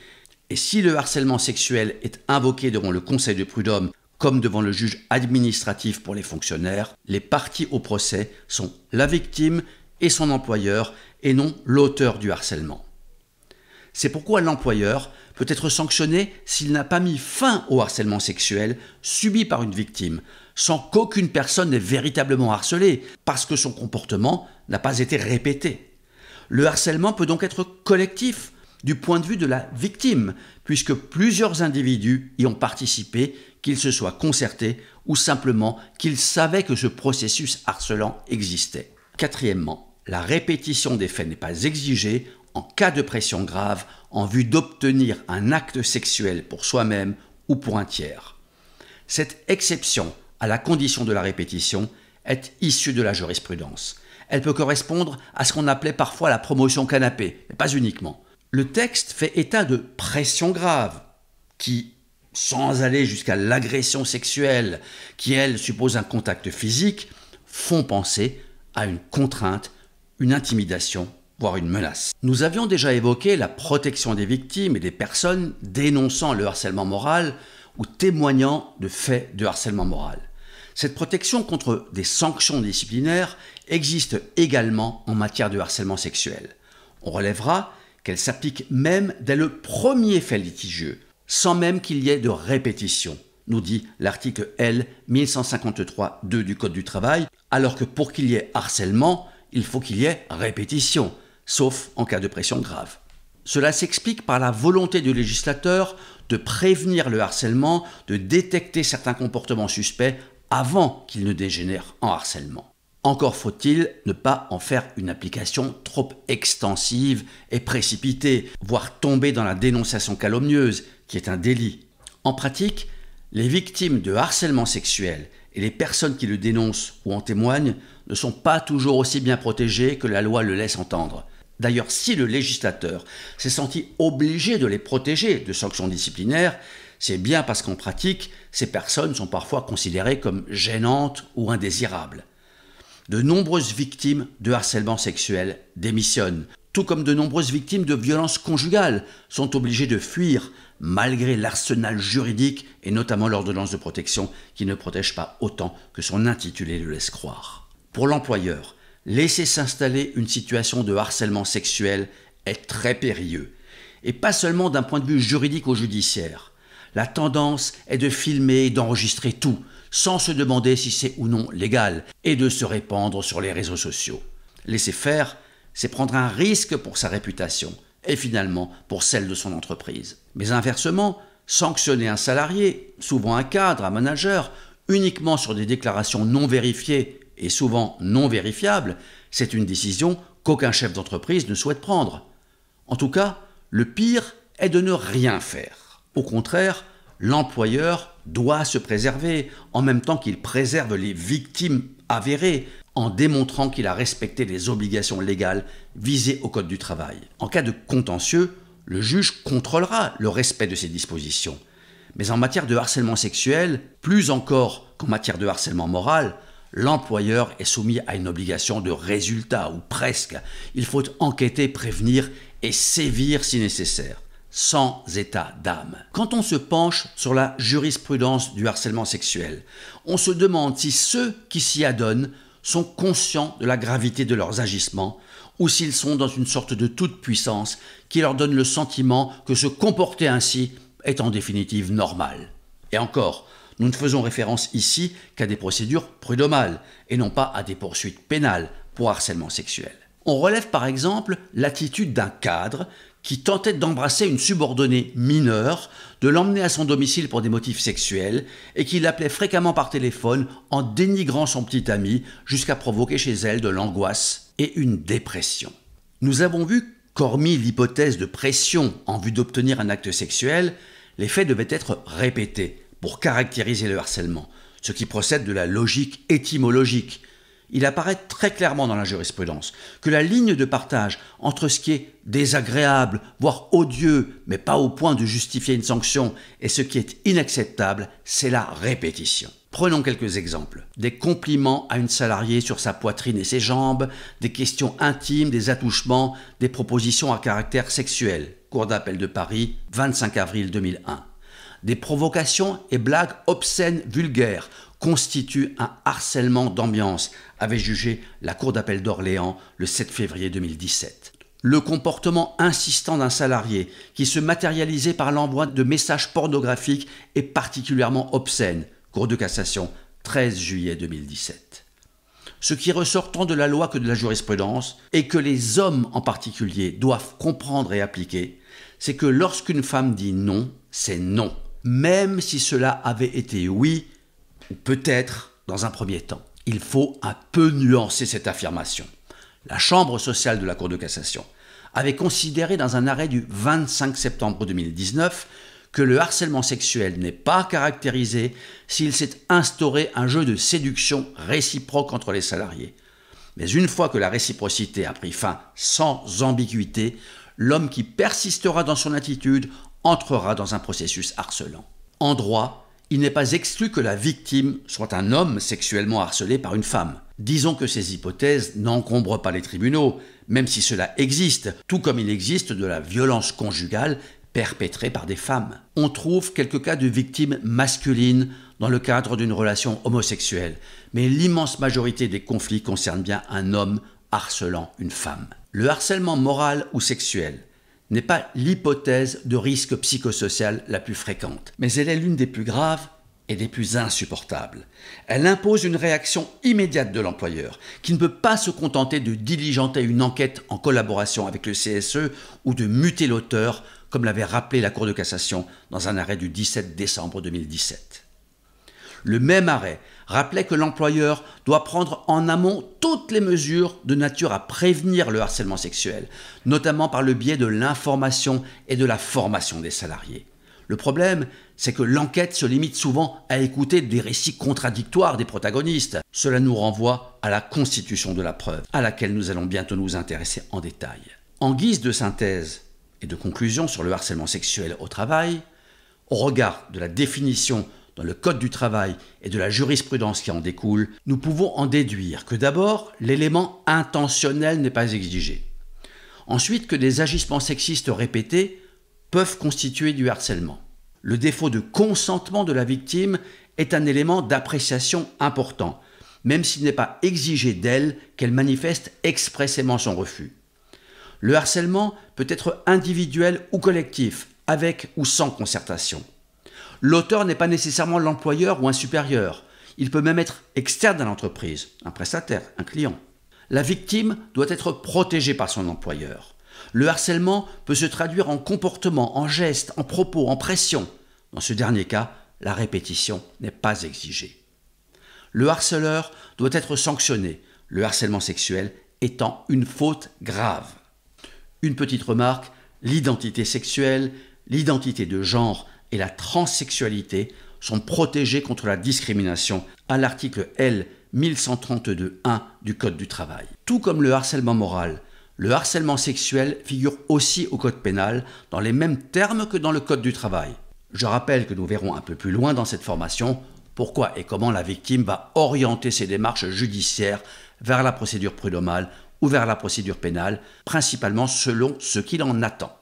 et si le harcèlement sexuel est invoqué devant le Conseil de prud'homme comme devant le juge administratif pour les fonctionnaires, les parties au procès sont la victime et son employeur et non l'auteur du harcèlement. C'est pourquoi l'employeur peut être sanctionné s'il n'a pas mis fin au harcèlement sexuel subi par une victime, sans qu'aucune personne n'ait véritablement harcelé, parce que son comportement n'a pas été répété. Le harcèlement peut donc être collectif, du point de vue de la victime, puisque plusieurs individus y ont participé, qu'ils se soient concertés ou simplement qu'ils savaient que ce processus harcelant existait. Quatrièmement, la répétition des faits n'est pas exigée en cas de pression grave en vue d'obtenir un acte sexuel pour soi-même ou pour un tiers. Cette exception à la condition de la répétition est issue de la jurisprudence. Elle peut correspondre à ce qu'on appelait parfois la promotion canapé, mais pas uniquement. Le texte fait état de pression grave, qui, sans aller jusqu'à l'agression sexuelle, qui elle suppose un contact physique, font penser à une contrainte, une intimidation, voire une menace. Nous avions déjà évoqué la protection des victimes et des personnes dénonçant le harcèlement moral ou témoignant de faits de harcèlement moral. Cette protection contre des sanctions disciplinaires existe également en matière de harcèlement sexuel. On relèvera qu'elle s'applique même dès le premier fait litigieux, sans même qu'il y ait de répétition, nous dit l'article L 1153-2 du Code du travail, alors que pour qu'il y ait harcèlement, il faut qu'il y ait répétition, sauf en cas de pression grave. Cela s'explique par la volonté du législateur de prévenir le harcèlement, de détecter certains comportements suspects avant qu'ils ne dégénèrent en harcèlement. Encore faut-il ne pas en faire une application trop extensive et précipitée, voire tomber dans la dénonciation calomnieuse, qui est un délit. En pratique, les victimes de harcèlement sexuel et les personnes qui le dénoncent ou en témoignent ne sont pas toujours aussi bien protégées que la loi le laisse entendre. D'ailleurs, si le législateur s'est senti obligé de les protéger de sanctions disciplinaires, c'est bien parce qu'en pratique, ces personnes sont parfois considérées comme gênantes ou indésirables. De nombreuses victimes de harcèlement sexuel démissionnent, tout comme de nombreuses victimes de violences conjugales sont obligées de fuir malgré l'arsenal juridique et notamment l'ordonnance de protection qui ne protège pas autant que son intitulé le laisse croire. Pour l'employeur, laisser s'installer une situation de harcèlement sexuel est très périlleux, et pas seulement d'un point de vue juridique ou judiciaire. La tendance est de filmer et d'enregistrer tout, sans se demander si c'est ou non légal, et de se répandre sur les réseaux sociaux. Laisser faire, c'est prendre un risque pour sa réputation, et finalement pour celle de son entreprise. Mais inversement, sanctionner un salarié, souvent un cadre, un manager, uniquement sur des déclarations non vérifiées et souvent non vérifiables, c'est une décision qu'aucun chef d'entreprise ne souhaite prendre. En tout cas, le pire est de ne rien faire. Au contraire, l'employeur doit se préserver en même temps qu'il préserve les victimes avérées en démontrant qu'il a respecté les obligations légales visées au Code du travail. En cas de contentieux, le juge contrôlera le respect de ces dispositions. Mais en matière de harcèlement sexuel, plus encore qu'en matière de harcèlement moral, l'employeur est soumis à une obligation de résultat, ou presque. Il faut enquêter, prévenir et sévir si nécessaire, sans état d'âme. Quand on se penche sur la jurisprudence du harcèlement sexuel, on se demande si ceux qui s'y adonnent sont conscients de la gravité de leurs agissements ou s'ils sont dans une sorte de toute-puissance qui leur donne le sentiment que se comporter ainsi est en définitive normal. Et encore, nous ne faisons référence ici qu'à des procédures prud'homales et non pas à des poursuites pénales pour harcèlement sexuel. On relève par exemple l'attitude d'un cadre qui tentait d'embrasser une subordonnée mineure, de l'emmener à son domicile pour des motifs sexuels et qui l'appelait fréquemment par téléphone en dénigrant son petit ami jusqu'à provoquer chez elle de l'angoisse et une dépression. Nous avons vu qu'hormis l'hypothèse de pression en vue d'obtenir un acte sexuel, les faits devaient être répétés pour caractériser le harcèlement, ce qui procède de la logique étymologique. Il apparaît très clairement dans la jurisprudence que la ligne de partage entre ce qui est désagréable, voire odieux, mais pas au point de justifier une sanction, et ce qui est inacceptable, c'est la répétition. Prenons quelques exemples. Des compliments à une salariée sur sa poitrine et ses jambes, des questions intimes, des attouchements, des propositions à caractère sexuel. Cour d'appel de Paris, 25 avril 2001. Des provocations et blagues obscènes vulgaires, constitue un harcèlement d'ambiance, avait jugé la Cour d'appel d'Orléans le 7 février 2017. Le comportement insistant d'un salarié qui se matérialisait par l'envoi de messages pornographiques est particulièrement obscène. Cour de cassation, 13 juillet 2017. Ce qui ressort tant de la loi que de la jurisprudence, et que les hommes en particulier doivent comprendre et appliquer, c'est que lorsqu'une femme dit non, c'est non, même si cela avait été oui, ou peut-être dans un premier temps. Il faut un peu nuancer cette affirmation. La Chambre sociale de la Cour de cassation avait considéré dans un arrêt du 25 septembre 2019 que le harcèlement sexuel n'est pas caractérisé s'il s'est instauré un jeu de séduction réciproque entre les salariés. Mais une fois que la réciprocité a pris fin sans ambiguïté, l'homme qui persistera dans son attitude entrera dans un processus harcelant. En droit, il n'est pas exclu que la victime soit un homme sexuellement harcelé par une femme. Disons que ces hypothèses n'encombrent pas les tribunaux, même si cela existe, tout comme il existe de la violence conjugale perpétrée par des femmes. On trouve quelques cas de victimes masculines dans le cadre d'une relation homosexuelle, mais l'immense majorité des conflits concernent bien un homme harcelant une femme. Le harcèlement moral ou sexuel n'est pas l'hypothèse de risque psychosocial la plus fréquente, mais elle est l'une des plus graves et des plus insupportables. Elle impose une réaction immédiate de l'employeur, qui ne peut pas se contenter de diligenter une enquête en collaboration avec le CSE ou de muter l'auteur, comme l'avait rappelé la Cour de cassation dans un arrêt du 17 décembre 2017. Le même arrêt rappelait que l'employeur doit prendre en amont toutes les mesures de nature à prévenir le harcèlement sexuel, notamment par le biais de l'information et de la formation des salariés. Le problème, c'est que l'enquête se limite souvent à écouter des récits contradictoires des protagonistes. Cela nous renvoie à la constitution de la preuve, à laquelle nous allons bientôt nous intéresser en détail. En guise de synthèse et de conclusion sur le harcèlement sexuel au travail, au regard de la définition dans le Code du travail et de la jurisprudence qui en découle, nous pouvons en déduire que d'abord, l'élément intentionnel n'est pas exigé. Ensuite, que des agissements sexistes répétés peuvent constituer du harcèlement. Le défaut de consentement de la victime est un élément d'appréciation important, même s'il n'est pas exigé d'elle qu'elle manifeste expressément son refus. Le harcèlement peut être individuel ou collectif, avec ou sans concertation. L'auteur n'est pas nécessairement l'employeur ou un supérieur. Il peut même être externe à l'entreprise, un prestataire, un client. La victime doit être protégée par son employeur. Le harcèlement peut se traduire en comportement, en gestes, en propos, en pression. Dans ce dernier cas, la répétition n'est pas exigée. Le harceleur doit être sanctionné, le harcèlement sexuel étant une faute grave. Une petite remarque, l'identité sexuelle, l'identité de genre et la transsexualité sont protégés contre la discrimination à l'article L. 1132-1 du Code du travail. Tout comme le harcèlement moral, le harcèlement sexuel figure aussi au Code pénal dans les mêmes termes que dans le Code du travail. Je rappelle que nous verrons un peu plus loin dans cette formation pourquoi et comment la victime va orienter ses démarches judiciaires vers la procédure prud'homale ou vers la procédure pénale, principalement selon ce qu'il en attend.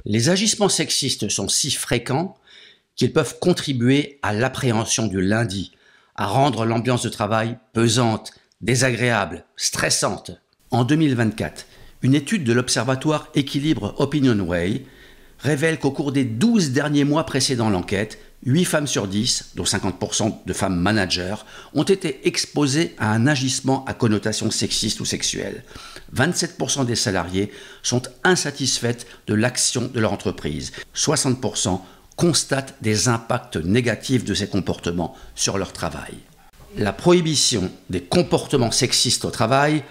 Les agissements sexistes sont si fréquents qu'ils peuvent contribuer à l'appréhension du lundi, à rendre l'ambiance de travail pesante, désagréable, stressante. En 2024, une étude de l'Observatoire Équilibre OpinionWay révèle qu'au cours des 12 derniers mois précédant l'enquête, 8 femmes sur 10, dont 50% de femmes managers, ont été exposées à un agissement à connotation sexiste ou sexuelle. 27% des salariés sont insatisfaites de l'action de leur entreprise. 60% constatent des impacts négatifs de ces comportements sur leur travail. La prohibition des comportements sexistes au travail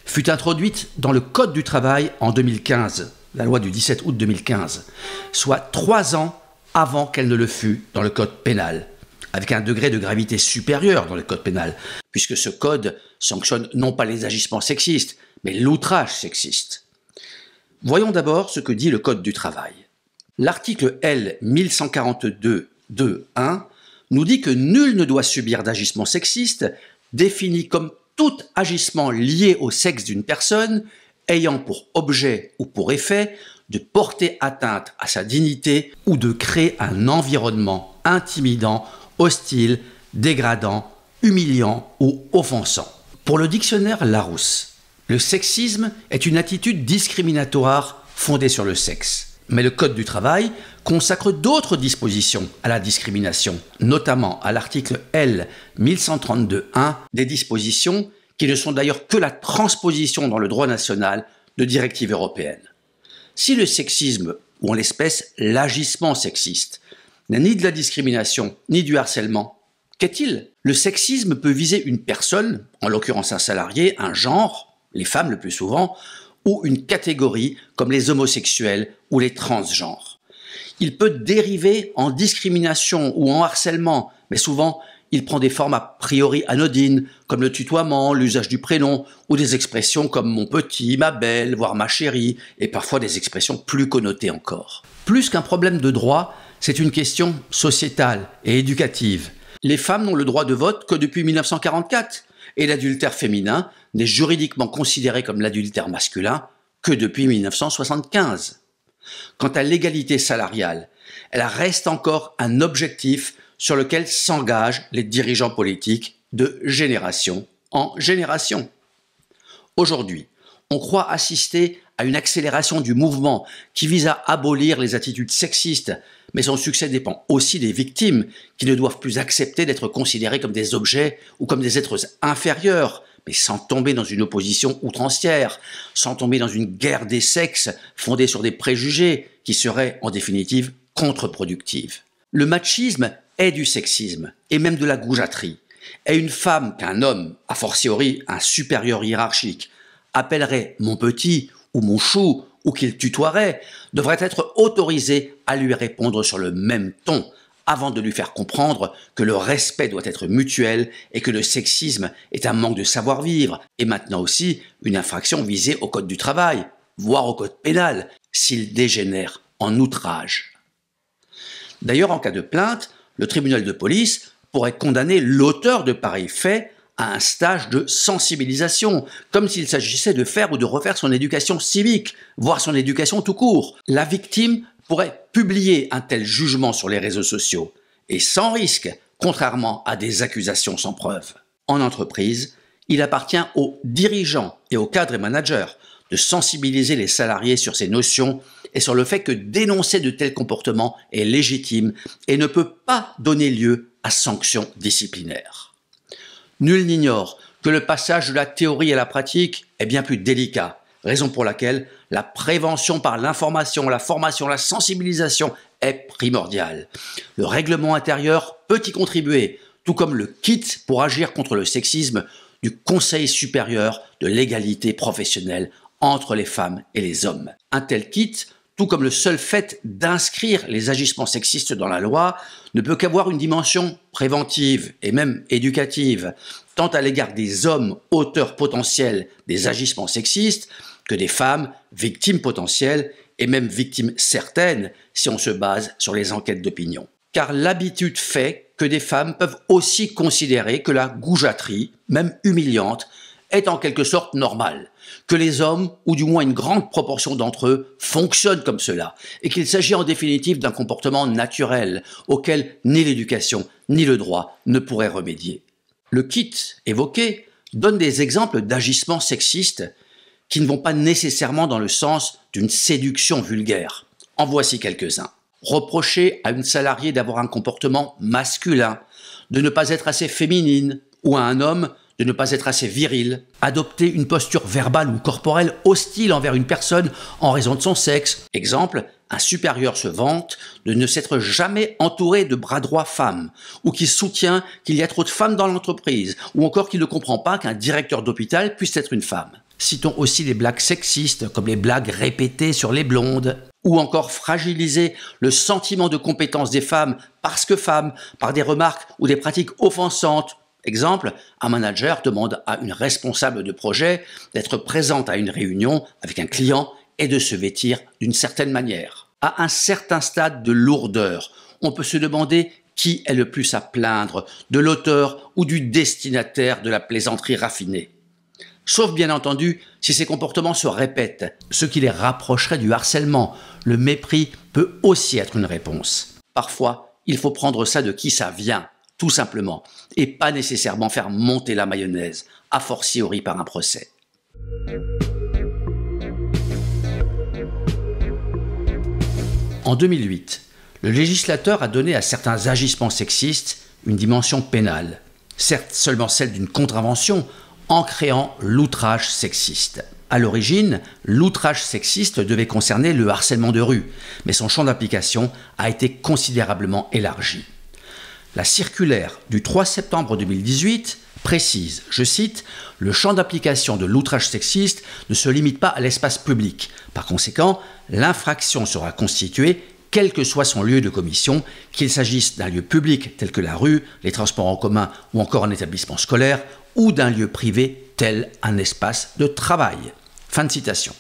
fut introduite dans le Code du travail en 2015, la loi du 17 août 2015, soit 3 ans avant qu'elle ne le fût dans le Code pénal, avec un degré de gravité supérieur dans le Code pénal, puisque ce code sanctionne non pas les agissements sexistes, mais l'outrage sexiste. Voyons d'abord ce que dit le Code du travail. L'article L. 1142.2.1 nous dit que nul ne doit subir d'agissement sexiste, défini comme tout agissement lié au sexe d'une personne, ayant pour objet ou pour effet de porter atteinte à sa dignité ou de créer un environnement intimidant, hostile, dégradant, humiliant ou offensant. Pour le dictionnaire Larousse, le sexisme est une attitude discriminatoire fondée sur le sexe. Mais le Code du travail consacre d'autres dispositions à la discrimination, notamment à l'article L 1132-1, des dispositions qui ne sont d'ailleurs que la transposition dans le droit national de directives européennes. Si le sexisme, ou en l'espèce l'agissement sexiste, n'est ni de la discrimination ni du harcèlement, qu'est-il ? Le sexisme peut viser une personne, en l'occurrence un salarié, un genre, les femmes le plus souvent, ou une catégorie comme les homosexuels ou les transgenres. Il peut dériver en discrimination ou en harcèlement, mais souvent il prend des formes a priori anodines, comme le tutoiement, l'usage du prénom, ou des expressions comme mon petit, ma belle, voire ma chérie, et parfois des expressions plus connotées encore. Plus qu'un problème de droit, c'est une question sociétale et éducative. Les femmes n'ont le droit de vote que depuis 1944, et l'adultère féminin n'est juridiquement considéré comme l'adultère masculin que depuis 1975. Quant à l'égalité salariale, elle reste encore un objectif sur lequel s'engagent les dirigeants politiques de génération en génération. Aujourd'hui, on croit assister à une accélération du mouvement qui vise à abolir les attitudes sexistes, mais son succès dépend aussi des victimes qui ne doivent plus accepter d'être considérées comme des objets ou comme des êtres inférieurs, mais sans tomber dans une opposition outrancière, sans tomber dans une guerre des sexes fondée sur des préjugés qui seraient en définitive contre-productives. Le machisme est du sexisme et même de la goujaterie. Et une femme qu'un homme, a fortiori un supérieur hiérarchique, appellerait mon petit ou mon chou ou qu'il tutoierait, devrait être autorisée à lui répondre sur le même ton avant de lui faire comprendre que le respect doit être mutuel et que le sexisme est un manque de savoir-vivre et maintenant aussi une infraction visée au code du travail, voire au code pénal, s'il dégénère en outrage. D'ailleurs, en cas de plainte, le tribunal de police pourrait condamner l'auteur de pareils faits à un stage de sensibilisation, comme s'il s'agissait de faire ou de refaire son éducation civique, voire son éducation tout court. La victime pourrait publier un tel jugement sur les réseaux sociaux, et sans risque, contrairement à des accusations sans preuve. En entreprise, il appartient aux dirigeants et aux cadres et managers de sensibiliser les salariés sur ces notions et sur le fait que dénoncer de tels comportements est légitime et ne peut pas donner lieu à sanctions disciplinaires. Nul n'ignore que le passage de la théorie à la pratique est bien plus délicat, raison pour laquelle la prévention par l'information, la formation, la sensibilisation est primordiale. Le règlement intérieur peut y contribuer, tout comme le kit pour agir contre le sexisme du Conseil supérieur de l'égalité professionnelle entre les femmes et les hommes. Un tel kit, tout comme le seul fait d'inscrire les agissements sexistes dans la loi, ne peut qu'avoir une dimension préventive et même éducative, tant à l'égard des hommes auteurs potentiels des agissements sexistes que des femmes victimes potentielles et même victimes certaines si on se base sur les enquêtes d'opinion. Car l'habitude fait que des femmes peuvent aussi considérer que la goujaterie, même humiliante, est en quelque sorte normale, que les hommes, ou du moins une grande proportion d'entre eux, fonctionnent comme cela, et qu'il s'agit en définitive d'un comportement naturel, auquel ni l'éducation ni le droit ne pourraient remédier. Le kit évoqué donne des exemples d'agissements sexistes qui ne vont pas nécessairement dans le sens d'une séduction vulgaire. En voici quelques-uns. Reprocher à une salariée d'avoir un comportement masculin, de ne pas être assez féminine, ou à un homme de ne pas être assez viril, adopter une posture verbale ou corporelle hostile envers une personne en raison de son sexe. Exemple, un supérieur se vante de ne s'être jamais entouré de bras droits femmes, ou qui soutient qu'il y a trop de femmes dans l'entreprise, ou encore qu'il ne comprend pas qu'un directeur d'hôpital puisse être une femme. Citons aussi les blagues sexistes, comme les blagues répétées sur les blondes, ou encore fragiliser le sentiment de compétence des femmes parce que femmes, par des remarques ou des pratiques offensantes. Exemple, un manager demande à une responsable de projet d'être présente à une réunion avec un client et de se vêtir d'une certaine manière. À un certain stade de lourdeur, on peut se demander qui est le plus à plaindre, de l'auteur ou du destinataire de la plaisanterie raffinée. sauf bien entendu si ces comportements se répètent, ce qui les rapprocherait du harcèlement. Le mépris peut aussi être une réponse. Parfois, il faut prendre ça de qui ça vient, tout simplement, et pas nécessairement faire monter la mayonnaise, a fortiori par un procès. En 2008, le législateur a donné à certains agissements sexistes une dimension pénale, certes seulement celle d'une contravention, en créant l'outrage sexiste. À l'origine, l'outrage sexiste devait concerner le harcèlement de rue, mais son champ d'application a été considérablement élargi. La circulaire du 3 septembre 2018 précise, je cite, « Le champ d'application de l'outrage sexiste ne se limite pas à l'espace public. Par conséquent, l'infraction sera constituée quel que soit son lieu de commission, qu'il s'agisse d'un lieu public tel que la rue, les transports en commun ou encore un établissement scolaire, ou d'un lieu privé tel un espace de travail. » Fin de citation.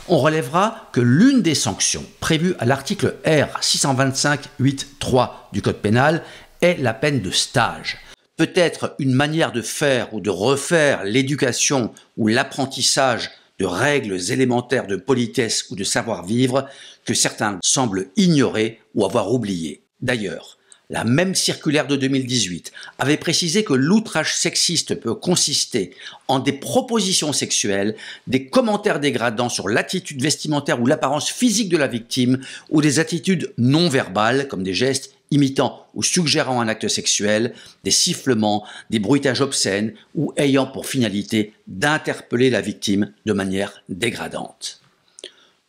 On relèvera que l'une des sanctions prévues à l'article R 625-8-3 du Code pénal est la peine de stage. Peut-être une manière de faire ou de refaire l'éducation ou l'apprentissage de règles élémentaires de politesse ou de savoir-vivre que certains semblent ignorer ou avoir oublié. D'ailleurs, la même circulaire de 2018 avait précisé que l'outrage sexiste peut consister en des propositions sexuelles, des commentaires dégradants sur l'attitude vestimentaire ou l'apparence physique de la victime, ou des attitudes non verbales comme des gestes imitant ou suggérant un acte sexuel, des sifflements, des bruitages obscènes ou ayant pour finalité d'interpeller la victime de manière dégradante.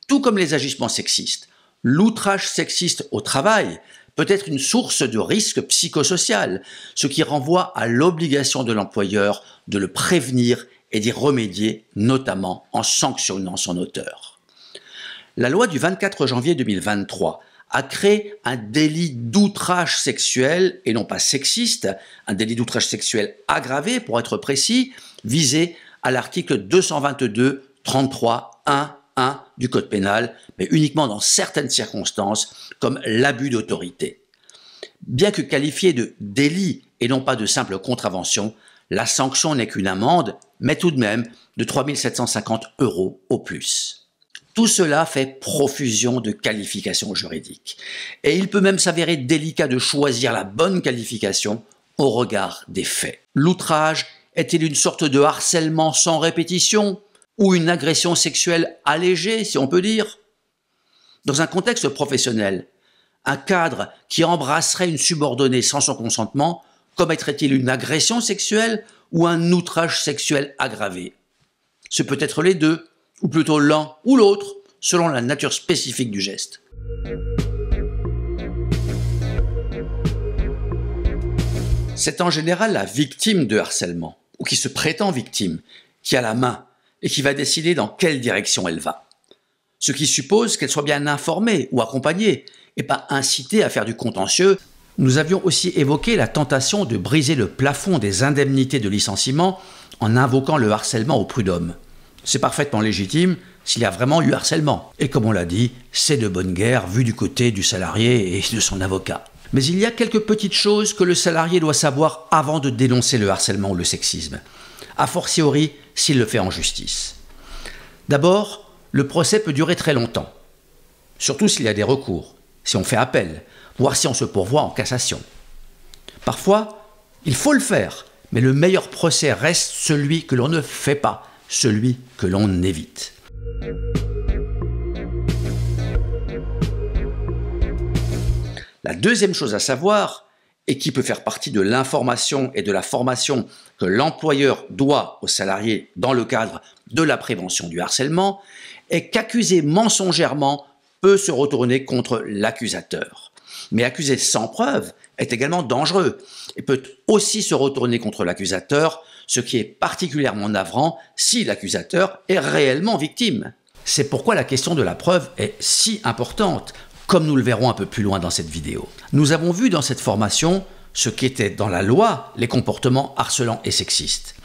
Tout comme les agissements sexistes, l'outrage sexiste au travail peut être une source de risque psychosocial, ce qui renvoie à l'obligation de l'employeur de le prévenir et d'y remédier, notamment en sanctionnant son auteur. La loi du 24 janvier 2023 a créé un délit d'outrage sexuel, et non pas sexiste, un délit d'outrage sexuel aggravé pour être précis, visé à l'article 222-33-1 du Code pénal, mais uniquement dans certaines circonstances, comme l'abus d'autorité. Bien que qualifiée de délit et non pas de simple contravention, la sanction n'est qu'une amende, mais tout de même de 3 750 € au plus. Tout cela fait profusion de qualifications juridiques. Et il peut même s'avérer délicat de choisir la bonne qualification au regard des faits. L'outrage est-il une sorte de harcèlement sans répétition ? Ou une agression sexuelle allégée, si on peut dire? Dans un contexte professionnel, un cadre qui embrasserait une subordonnée sans son consentement commettrait-il une agression sexuelle ou un outrage sexuel aggravé? Ce peut être les deux, ou plutôt l'un ou l'autre, selon la nature spécifique du geste. C'est en général la victime de harcèlement, ou qui se prétend victime, qui a la main et qui va décider dans quelle direction elle va. Ce qui suppose qu'elle soit bien informée ou accompagnée, et pas incitée à faire du contentieux. Nous avions aussi évoqué la tentation de briser le plafond des indemnités de licenciement en invoquant le harcèlement au prud'homme. C'est parfaitement légitime s'il y a vraiment eu harcèlement. Et comme on l'a dit, c'est de bonne guerre vu du côté du salarié et de son avocat. Mais il y a quelques petites choses que le salarié doit savoir avant de dénoncer le harcèlement ou le sexisme, a fortiori s'il le fait en justice. D'abord, le procès peut durer très longtemps, surtout s'il y a des recours, si on fait appel, voire si on se pourvoit en cassation. Parfois, il faut le faire, mais le meilleur procès reste celui que l'on ne fait pas, celui que l'on évite. La deuxième chose à savoir, et qui peut faire partie de l'information et de la formation que l'employeur doit aux salariés dans le cadre de la prévention du harcèlement, est qu'accuser mensongèrement peut se retourner contre l'accusateur. Mais accuser sans preuve est également dangereux et peut aussi se retourner contre l'accusateur, ce qui est particulièrement navrant si l'accusateur est réellement victime. C'est pourquoi la question de la preuve est si importante, comme nous le verrons un peu plus loin dans cette vidéo. Nous avons vu dans cette formation ce qu'étaient dans la loi les comportements harcelants et sexistes.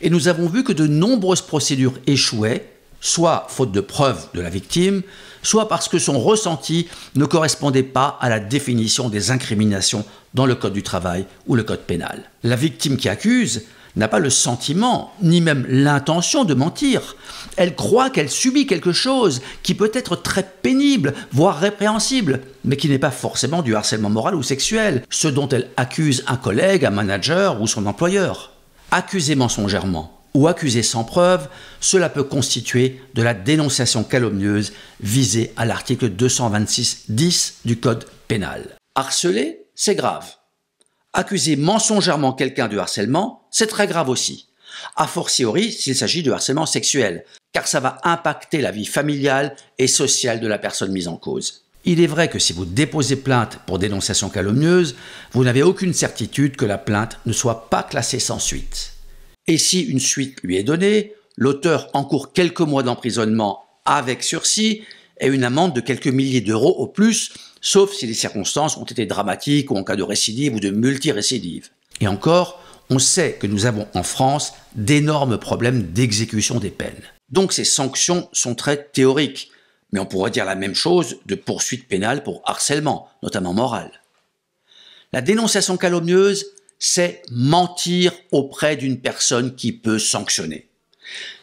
Et nous avons vu que de nombreuses procédures échouaient, soit faute de preuves de la victime, soit parce que son ressenti ne correspondait pas à la définition des incriminations dans le Code du travail ou le Code pénal. La victime qui accuse n'a pas le sentiment, ni même l'intention de mentir. Elle croit qu'elle subit quelque chose qui peut être très pénible, voire répréhensible, mais qui n'est pas forcément du harcèlement moral ou sexuel, ce dont elle accuse un collègue, un manager ou son employeur. Accuser mensongèrement ou accuser sans preuve, cela peut constituer de la dénonciation calomnieuse visée à l'article 226-10 du Code pénal. Harceler, c'est grave. Accuser mensongèrement quelqu'un de harcèlement, c'est très grave aussi. A fortiori s'il s'agit de harcèlement sexuel, car ça va impacter la vie familiale et sociale de la personne mise en cause. Il est vrai que si vous déposez plainte pour dénonciation calomnieuse, vous n'avez aucune certitude que la plainte ne soit pas classée sans suite. Et si une suite lui est donnée, l'auteur encourt quelques mois d'emprisonnement avec sursis et une amende de quelques milliers d'euros au plus, sauf si les circonstances ont été dramatiques ou en cas de récidive ou de multirécidive. Et encore, on sait que nous avons en France d'énormes problèmes d'exécution des peines. Donc ces sanctions sont très théoriques, mais on pourrait dire la même chose de poursuites pénales pour harcèlement, notamment moral. La dénonciation calomnieuse, c'est mentir auprès d'une personne qui peut sanctionner.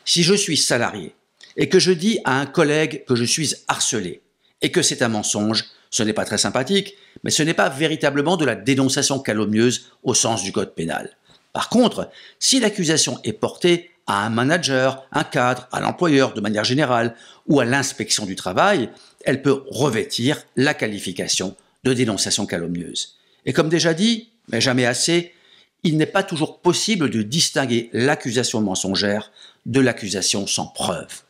Si je suis salarié et que je dis à un collègue que je suis harcelé et que c'est un mensonge, ce n'est pas très sympathique, mais ce n'est pas véritablement de la dénonciation calomnieuse au sens du code pénal. Par contre, si l'accusation est portée à un manager, un cadre, à l'employeur de manière générale ou à l'inspection du travail, elle peut revêtir la qualification de dénonciation calomnieuse. Et comme déjà dit, mais jamais assez, il n'est pas toujours possible de distinguer l'accusation mensongère de l'accusation sans preuve.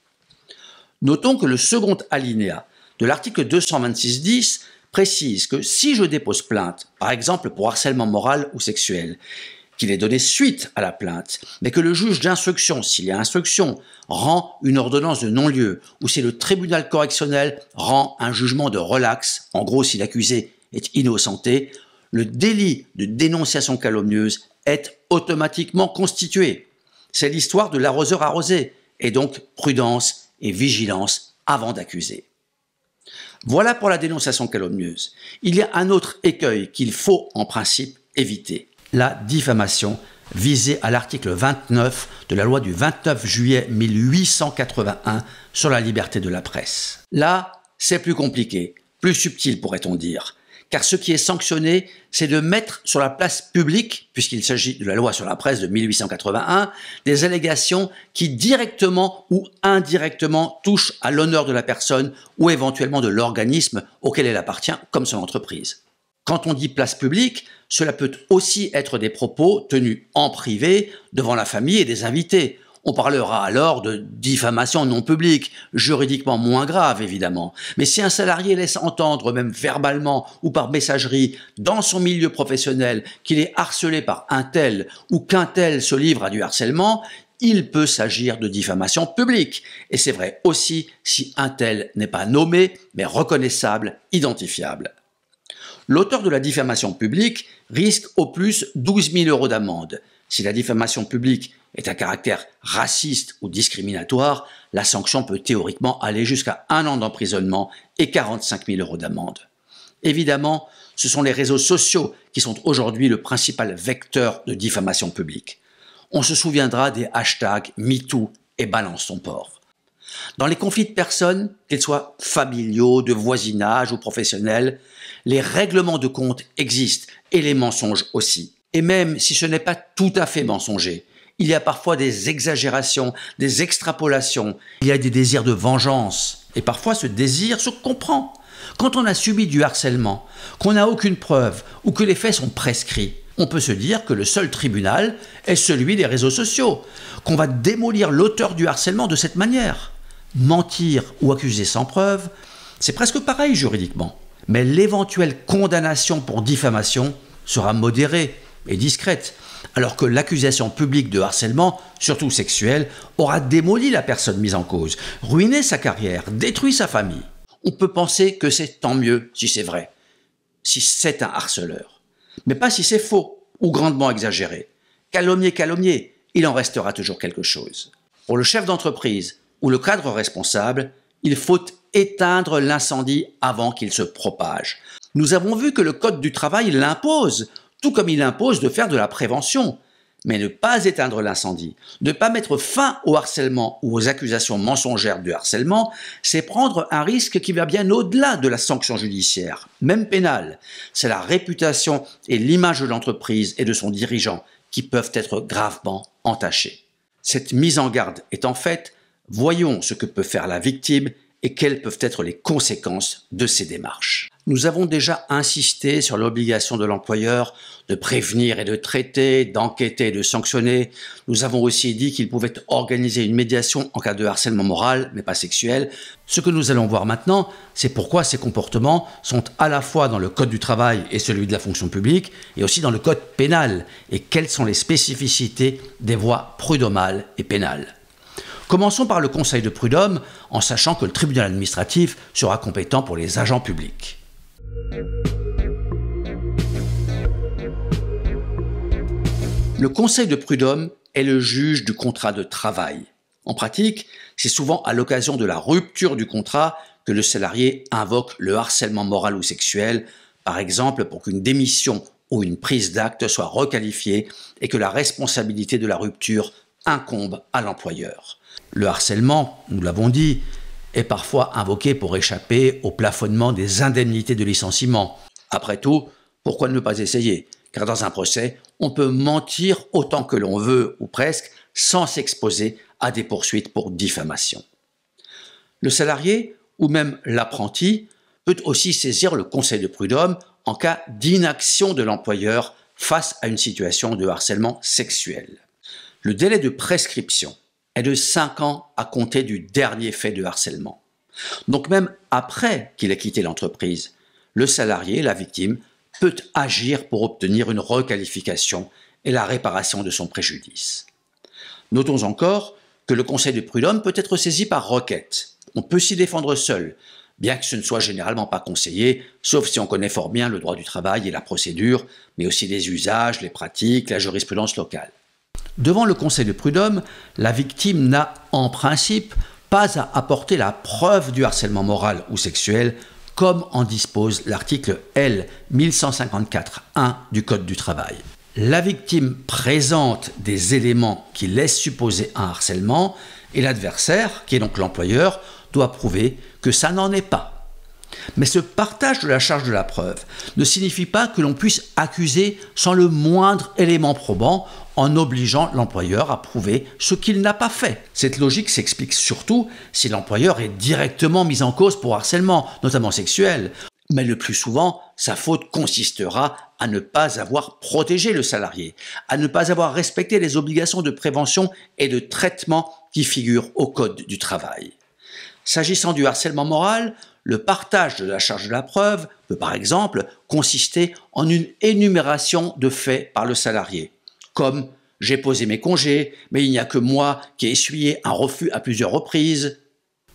Notons que le second alinéa de l'article 226-10 précise que si je dépose plainte, par exemple pour harcèlement moral ou sexuel, qu'il est donné suite à la plainte, mais que le juge d'instruction, s'il y a instruction, rend une ordonnance de non-lieu, ou si le tribunal correctionnel rend un jugement de relax, en gros si l'accusé est innocenté, le délit de dénonciation calomnieuse est automatiquement constitué. C'est l'histoire de l'arroseur arrosé, et donc prudence et vigilance avant d'accuser. Voilà pour la dénonciation calomnieuse. Il y a un autre écueil qu'il faut en principe éviter, la diffamation visée à l'article 29 de la loi du 29 juillet 1881 sur la liberté de la presse. Là, c'est plus compliqué, plus subtil pourrait-on dire. Car ce qui est sanctionné, c'est de mettre sur la place publique, puisqu'il s'agit de la loi sur la presse de 1881, des allégations qui directement ou indirectement touchent à l'honneur de la personne ou éventuellement de l'organisme auquel elle appartient, comme son entreprise. Quand on dit place publique, cela peut aussi être des propos tenus en privé devant la famille et des invités. On parlera alors de diffamation non publique, juridiquement moins grave évidemment. Mais si un salarié laisse entendre, même verbalement ou par messagerie, dans son milieu professionnel, qu'il est harcelé par un tel ou qu'un tel se livre à du harcèlement, il peut s'agir de diffamation publique. Et c'est vrai aussi si un tel n'est pas nommé, mais reconnaissable, identifiable. L'auteur de la diffamation publique risque au plus 12 000 € d'amende. Si la diffamation publique est à caractère raciste ou discriminatoire, la sanction peut théoriquement aller jusqu'à 1 an d'emprisonnement et 45 000 € d'amende. Évidemment, ce sont les réseaux sociaux qui sont aujourd'hui le principal vecteur de diffamation publique. On se souviendra des hashtags MeToo et Balance ton porc. Dans les conflits de personnes, qu'ils soient familiaux, de voisinage ou professionnels, les règlements de compte existent et les mensonges aussi. Et même si ce n'est pas tout à fait mensonger, il y a parfois des exagérations, des extrapolations, il y a des désirs de vengeance. Et parfois ce désir se comprend. Quand on a subi du harcèlement, qu'on n'a aucune preuve ou que les faits sont prescrits, on peut se dire que le seul tribunal est celui des réseaux sociaux, qu'on va démolir l'auteur du harcèlement de cette manière. Mentir ou accuser sans preuve, c'est presque pareil juridiquement. Mais l'éventuelle condamnation pour diffamation sera modérée et discrète, alors que l'accusation publique de harcèlement, surtout sexuel, aura démoli la personne mise en cause, ruiné sa carrière, détruit sa famille. On peut penser que c'est tant mieux si c'est vrai, si c'est un harceleur, mais pas si c'est faux ou grandement exagéré. Calomnier, il en restera toujours quelque chose. Pour le chef d'entreprise ou le cadre responsable, il faut éteindre l'incendie avant qu'il se propage. Nous avons vu que le Code du travail l'impose, tout comme il impose de faire de la prévention. Mais ne pas éteindre l'incendie, ne pas mettre fin au harcèlement ou aux accusations mensongères de harcèlement, c'est prendre un risque qui va bien au-delà de la sanction judiciaire, même pénale. C'est la réputation et l'image de l'entreprise et de son dirigeant qui peuvent être gravement entachés. Cette mise en garde étant faite, voyons ce que peut faire la victime et quelles peuvent être les conséquences de ces démarches. Nous avons déjà insisté sur l'obligation de l'employeur de prévenir et de traiter, d'enquêter et de sanctionner. Nous avons aussi dit qu'il pouvait organiser une médiation en cas de harcèlement moral, mais pas sexuel. Ce que nous allons voir maintenant, c'est pourquoi ces comportements sont à la fois dans le Code du travail et celui de la fonction publique, et aussi dans le Code pénal, et quelles sont les spécificités des voies prud'homales et pénales. Commençons par le Conseil de prud'homme, en sachant que le tribunal administratif sera compétent pour les agents publics. Le Conseil de prud'homme est le juge du contrat de travail. En pratique, c'est souvent à l'occasion de la rupture du contrat que le salarié invoque le harcèlement moral ou sexuel, par exemple pour qu'une démission ou une prise d'acte soit requalifiée et que la responsabilité de la rupture incombe à l'employeur. Le harcèlement, nous l'avons dit, est parfois invoqué pour échapper au plafonnement des indemnités de licenciement. Après tout, pourquoi ne pas essayer? Car dans un procès, on peut mentir autant que l'on veut, ou presque, sans s'exposer à des poursuites pour diffamation. Le salarié, ou même l'apprenti, peut aussi saisir le Conseil de prud'homme en cas d'inaction de l'employeur face à une situation de harcèlement sexuel. Le délai de prescription est de 5 ans à compter du dernier fait de harcèlement. Donc même après qu'il ait quitté l'entreprise, le salarié, la victime, peut agir pour obtenir une requalification et la réparation de son préjudice. Notons encore que le Conseil de prud'homme peut être saisi par requête. On peut s'y défendre seul, bien que ce ne soit généralement pas conseillé, sauf si on connaît fort bien le droit du travail et la procédure, mais aussi les usages, les pratiques, la jurisprudence locale. Devant le Conseil de prud'homme, la victime n'a, en principe, pas à apporter la preuve du harcèlement moral ou sexuel, comme en dispose l'article L. 1154-1 du Code du travail. La victime présente des éléments qui laissent supposer un harcèlement, et l'adversaire, qui est donc l'employeur, doit prouver que ça n'en est pas. Mais ce partage de la charge de la preuve ne signifie pas que l'on puisse accuser sans le moindre élément probant en obligeant l'employeur à prouver ce qu'il n'a pas fait. Cette logique s'explique surtout si l'employeur est directement mis en cause pour harcèlement, notamment sexuel. Mais le plus souvent, sa faute consistera à ne pas avoir protégé le salarié, à ne pas avoir respecté les obligations de prévention et de traitement qui figurent au Code du travail. S'agissant du harcèlement moral, le partage de la charge de la preuve peut par exemple consister en une énumération de faits par le salarié, comme « j'ai posé mes congés, mais il n'y a que moi qui ai essuyé un refus à plusieurs reprises ».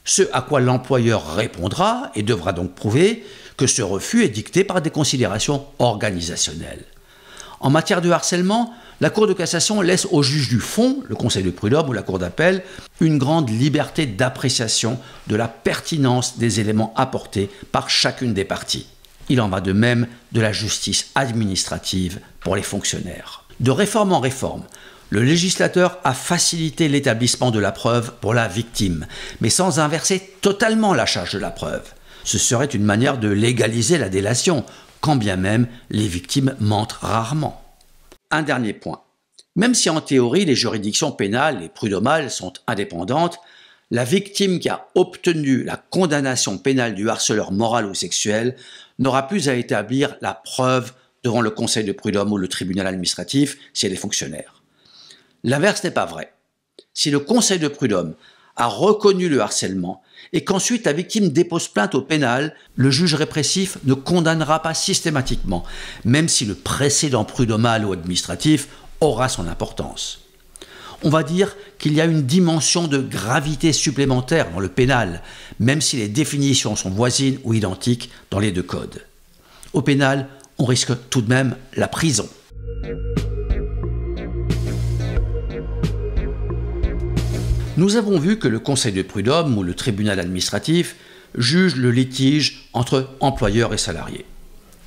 Ce à quoi l'employeur répondra et devra donc prouver que ce refus est dicté par des considérations organisationnelles. En matière de harcèlement, la Cour de cassation laisse au juge du fond, le Conseil de prud'homme ou la Cour d'appel, une grande liberté d'appréciation de la pertinence des éléments apportés par chacune des parties. Il en va de même de la justice administrative pour les fonctionnaires. De réforme en réforme, le législateur a facilité l'établissement de la preuve pour la victime, mais sans inverser totalement la charge de la preuve. Ce serait une manière de légaliser la délation, quand bien même les victimes mentent rarement. Un dernier point. Même si en théorie les juridictions pénales et prud'homales sont indépendantes, la victime qui a obtenu la condamnation pénale du harceleur moral ou sexuel n'aura plus à établir la preuve devant le Conseil de prud'homme ou le tribunal administratif si elle est fonctionnaire. L'inverse n'est pas vrai. Si le Conseil de prud'homme a reconnu le harcèlement et qu'ensuite la victime dépose plainte au pénal, le juge répressif ne condamnera pas systématiquement, même si le précédent prud'homal ou administratif aura son importance. On va dire qu'il y a une dimension de gravité supplémentaire dans le pénal, même si les définitions sont voisines ou identiques dans les deux codes. Au pénal, on risque tout de même la prison. Nous avons vu que le Conseil de prud'homme ou le tribunal administratif juge le litige entre employeurs et salariés.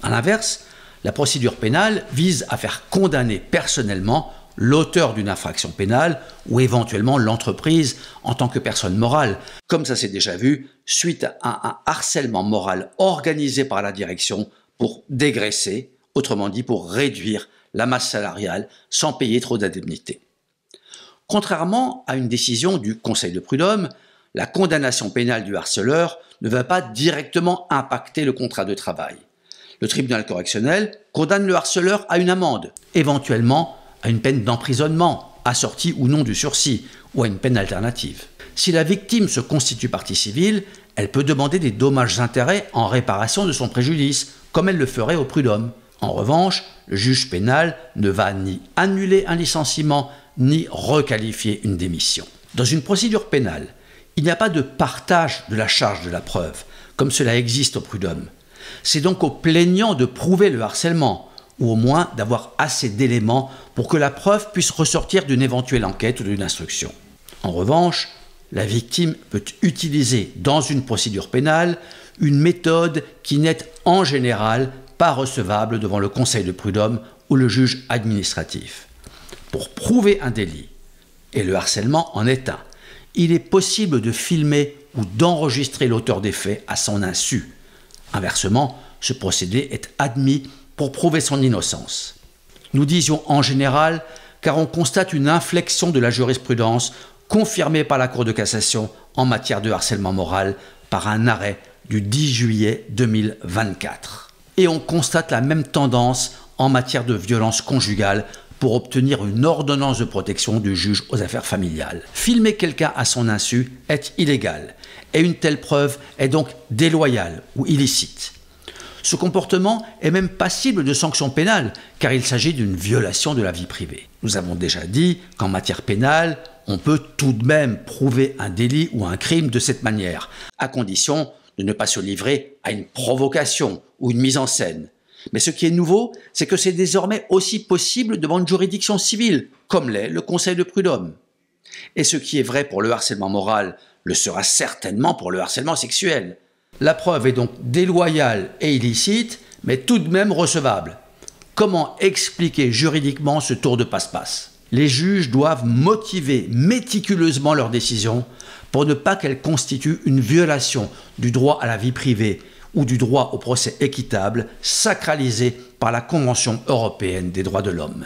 À l'inverse, la procédure pénale vise à faire condamner personnellement l'auteur d'une infraction pénale ou éventuellement l'entreprise en tant que personne morale, comme ça s'est déjà vu suite à un harcèlement moral organisé par la direction pour dégraisser, autrement dit pour réduire la masse salariale sans payer trop d'indemnités. Contrairement à une décision du Conseil de prud'homme, la condamnation pénale du harceleur ne va pas directement impacter le contrat de travail. Le tribunal correctionnel condamne le harceleur à une amende, éventuellement à une peine d'emprisonnement, assortie ou non du sursis, ou à une peine alternative. Si la victime se constitue partie civile, elle peut demander des dommages-intérêts en réparation de son préjudice, comme elle le ferait au prud'homme. En revanche, le juge pénal ne va ni annuler un licenciement, ni requalifier une démission. Dans une procédure pénale, il n'y a pas de partage de la charge de la preuve, comme cela existe au prud'homme. C'est donc au plaignant de prouver le harcèlement, ou au moins d'avoir assez d'éléments pour que la preuve puisse ressortir d'une éventuelle enquête ou d'une instruction. En revanche, la victime peut utiliser dans une procédure pénale une méthode qui n'est en général pas recevable devant le conseil de prud'homme ou le juge administratif. Pour prouver un délit, et le harcèlement en est un, il est possible de filmer ou d'enregistrer l'auteur des faits à son insu. Inversement, ce procédé est admis pour prouver son innocence. Nous disions en général car on constate une inflexion de la jurisprudence confirmée par la Cour de cassation en matière de harcèlement moral par un arrêt du 10 juillet 2024. Et on constate la même tendance en matière de violence conjugale pour obtenir une ordonnance de protection du juge aux affaires familiales. Filmer quelqu'un à son insu est illégal et une telle preuve est donc déloyale ou illicite. Ce comportement est même passible de sanctions pénales car il s'agit d'une violation de la vie privée. Nous avons déjà dit qu'en matière pénale, on peut tout de même prouver un délit ou un crime de cette manière, à condition de ne pas se livrer à une provocation ou une mise en scène. Mais ce qui est nouveau, c'est que c'est désormais aussi possible devant une juridiction civile, comme l'est le Conseil de prud'homme. Et ce qui est vrai pour le harcèlement moral le sera certainement pour le harcèlement sexuel. La preuve est donc déloyale et illicite, mais tout de même recevable. Comment expliquer juridiquement ce tour de passe-passe ? Les juges doivent motiver méticuleusement leur décision pour ne pas qu'elle constitue une violation du droit à la vie privée ou du droit au procès équitable sacralisé par la Convention européenne des droits de l'homme.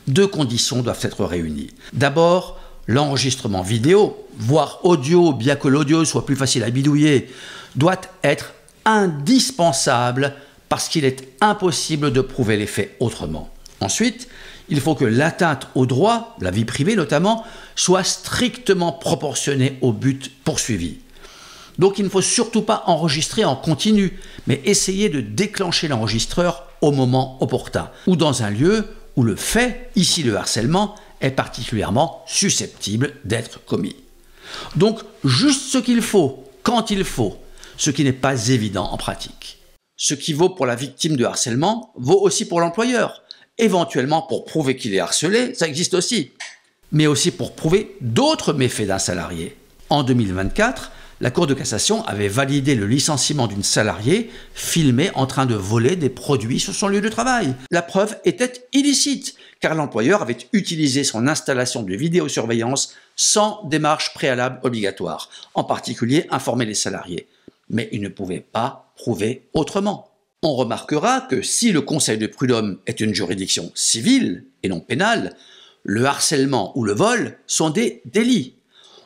Deux conditions doivent être réunies. D'abord, l'enregistrement vidéo, voire audio, bien que l'audio soit plus facile à bidouiller, doit être indispensable parce qu'il est impossible de prouver les faits autrement. Ensuite, il faut que l'atteinte au droit, la vie privée notamment, soit strictement proportionnée au but poursuivi. Donc il ne faut surtout pas enregistrer en continu, mais essayer de déclencher l'enregistreur au moment opportun, ou dans un lieu où le fait, ici le harcèlement, est particulièrement susceptible d'être commis. Donc juste ce qu'il faut, quand il faut, ce qui n'est pas évident en pratique. Ce qui vaut pour la victime de harcèlement vaut aussi pour l'employeur. Éventuellement pour prouver qu'il est harcelé, ça existe aussi, mais aussi pour prouver d'autres méfaits d'un salarié. En 2024, la Cour de cassation avait validé le licenciement d'une salariée filmée en train de voler des produits sur son lieu de travail. La preuve était illicite, car l'employeur avait utilisé son installation de vidéosurveillance sans démarche préalable obligatoire, en particulier informer les salariés. Mais il ne pouvait pas prouver autrement. On remarquera que si le Conseil de prud'homme est une juridiction civile et non pénale, le harcèlement ou le vol sont des délits.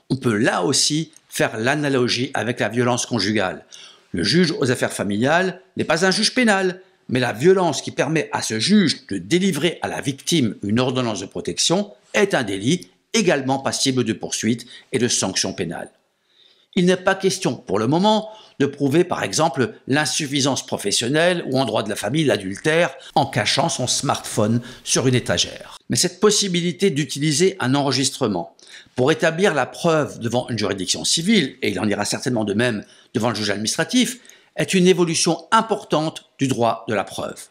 On peut là aussi faire l'analogie avec la violence conjugale. Le juge aux affaires familiales n'est pas un juge pénal, mais la violence qui permet à ce juge de délivrer à la victime une ordonnance de protection est un délit également passible de poursuite et de sanctions pénales. Il n'est pas question, pour le moment, de prouver par exemple l'insuffisance professionnelle ou en droit de la famille l'adultère en cachant son smartphone sur une étagère. Mais cette possibilité d'utiliser un enregistrement pour établir la preuve devant une juridiction civile, et il en ira certainement de même devant le juge administratif, est une évolution importante du droit de la preuve.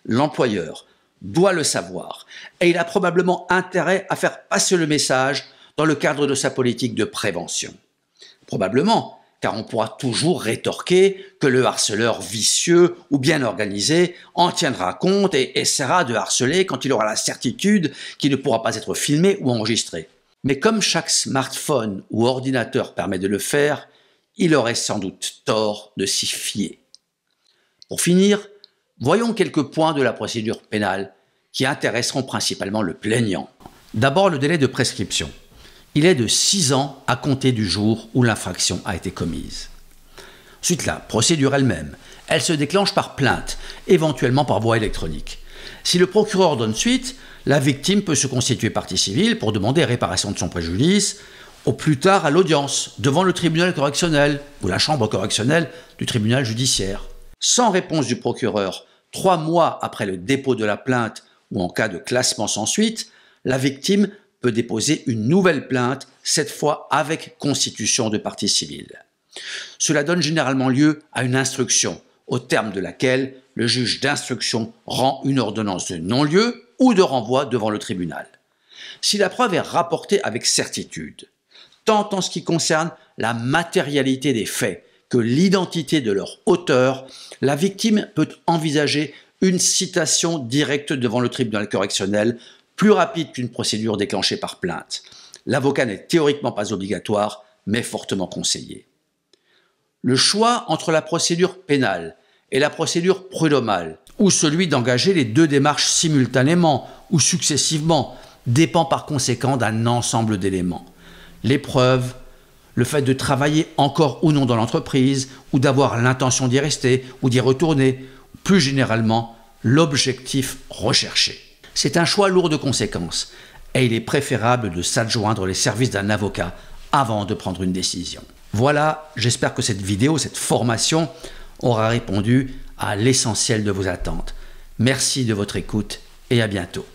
L'employeur doit le savoir et il a probablement intérêt à faire passer le message dans le cadre de sa politique de prévention. Probablement, car on pourra toujours rétorquer que le harceleur vicieux ou bien organisé en tiendra compte et essaiera de harceler quand il aura la certitude qu'il ne pourra pas être filmé ou enregistré. Mais comme chaque smartphone ou ordinateur permet de le faire, il aurait sans doute tort de s'y fier. Pour finir, voyons quelques points de la procédure pénale qui intéresseront principalement le plaignant. D'abord, le délai de prescription. Il est de 6 ans à compter du jour où l'infraction a été commise. Ensuite, la procédure elle-même. Elle se déclenche par plainte, éventuellement par voie électronique. Si le procureur donne suite, la victime peut se constituer partie civile pour demander réparation de son préjudice, au plus tard à l'audience, devant le tribunal correctionnel ou la chambre correctionnelle du tribunal judiciaire. Sans réponse du procureur, 3 mois après le dépôt de la plainte ou en cas de classement sans suite, la victime peut déposer une nouvelle plainte, cette fois avec constitution de partie civile. Cela donne généralement lieu à une instruction, au terme de laquelle le juge d'instruction rend une ordonnance de non-lieu ou de renvoi devant le tribunal. Si la preuve est rapportée avec certitude, tant en ce qui concerne la matérialité des faits que l'identité de leur auteur, la victime peut envisager une citation directe devant le tribunal correctionnel, plus rapide qu'une procédure déclenchée par plainte. L'avocat n'est théoriquement pas obligatoire, mais fortement conseillé. Le choix entre la procédure pénale et la procédure prud'homale, ou celui d'engager les 2 démarches simultanément ou successivement, dépend par conséquent d'un ensemble d'éléments. Les preuves, le fait de travailler encore ou non dans l'entreprise, ou d'avoir l'intention d'y rester ou d'y retourner, plus généralement, l'objectif recherché. C'est un choix lourd de conséquences, et il est préférable de s'adjoindre les services d'un avocat avant de prendre une décision. Voilà, j'espère que cette vidéo, cette formation, aura répondu à l'essentiel de vos attentes. Merci de votre écoute et à bientôt.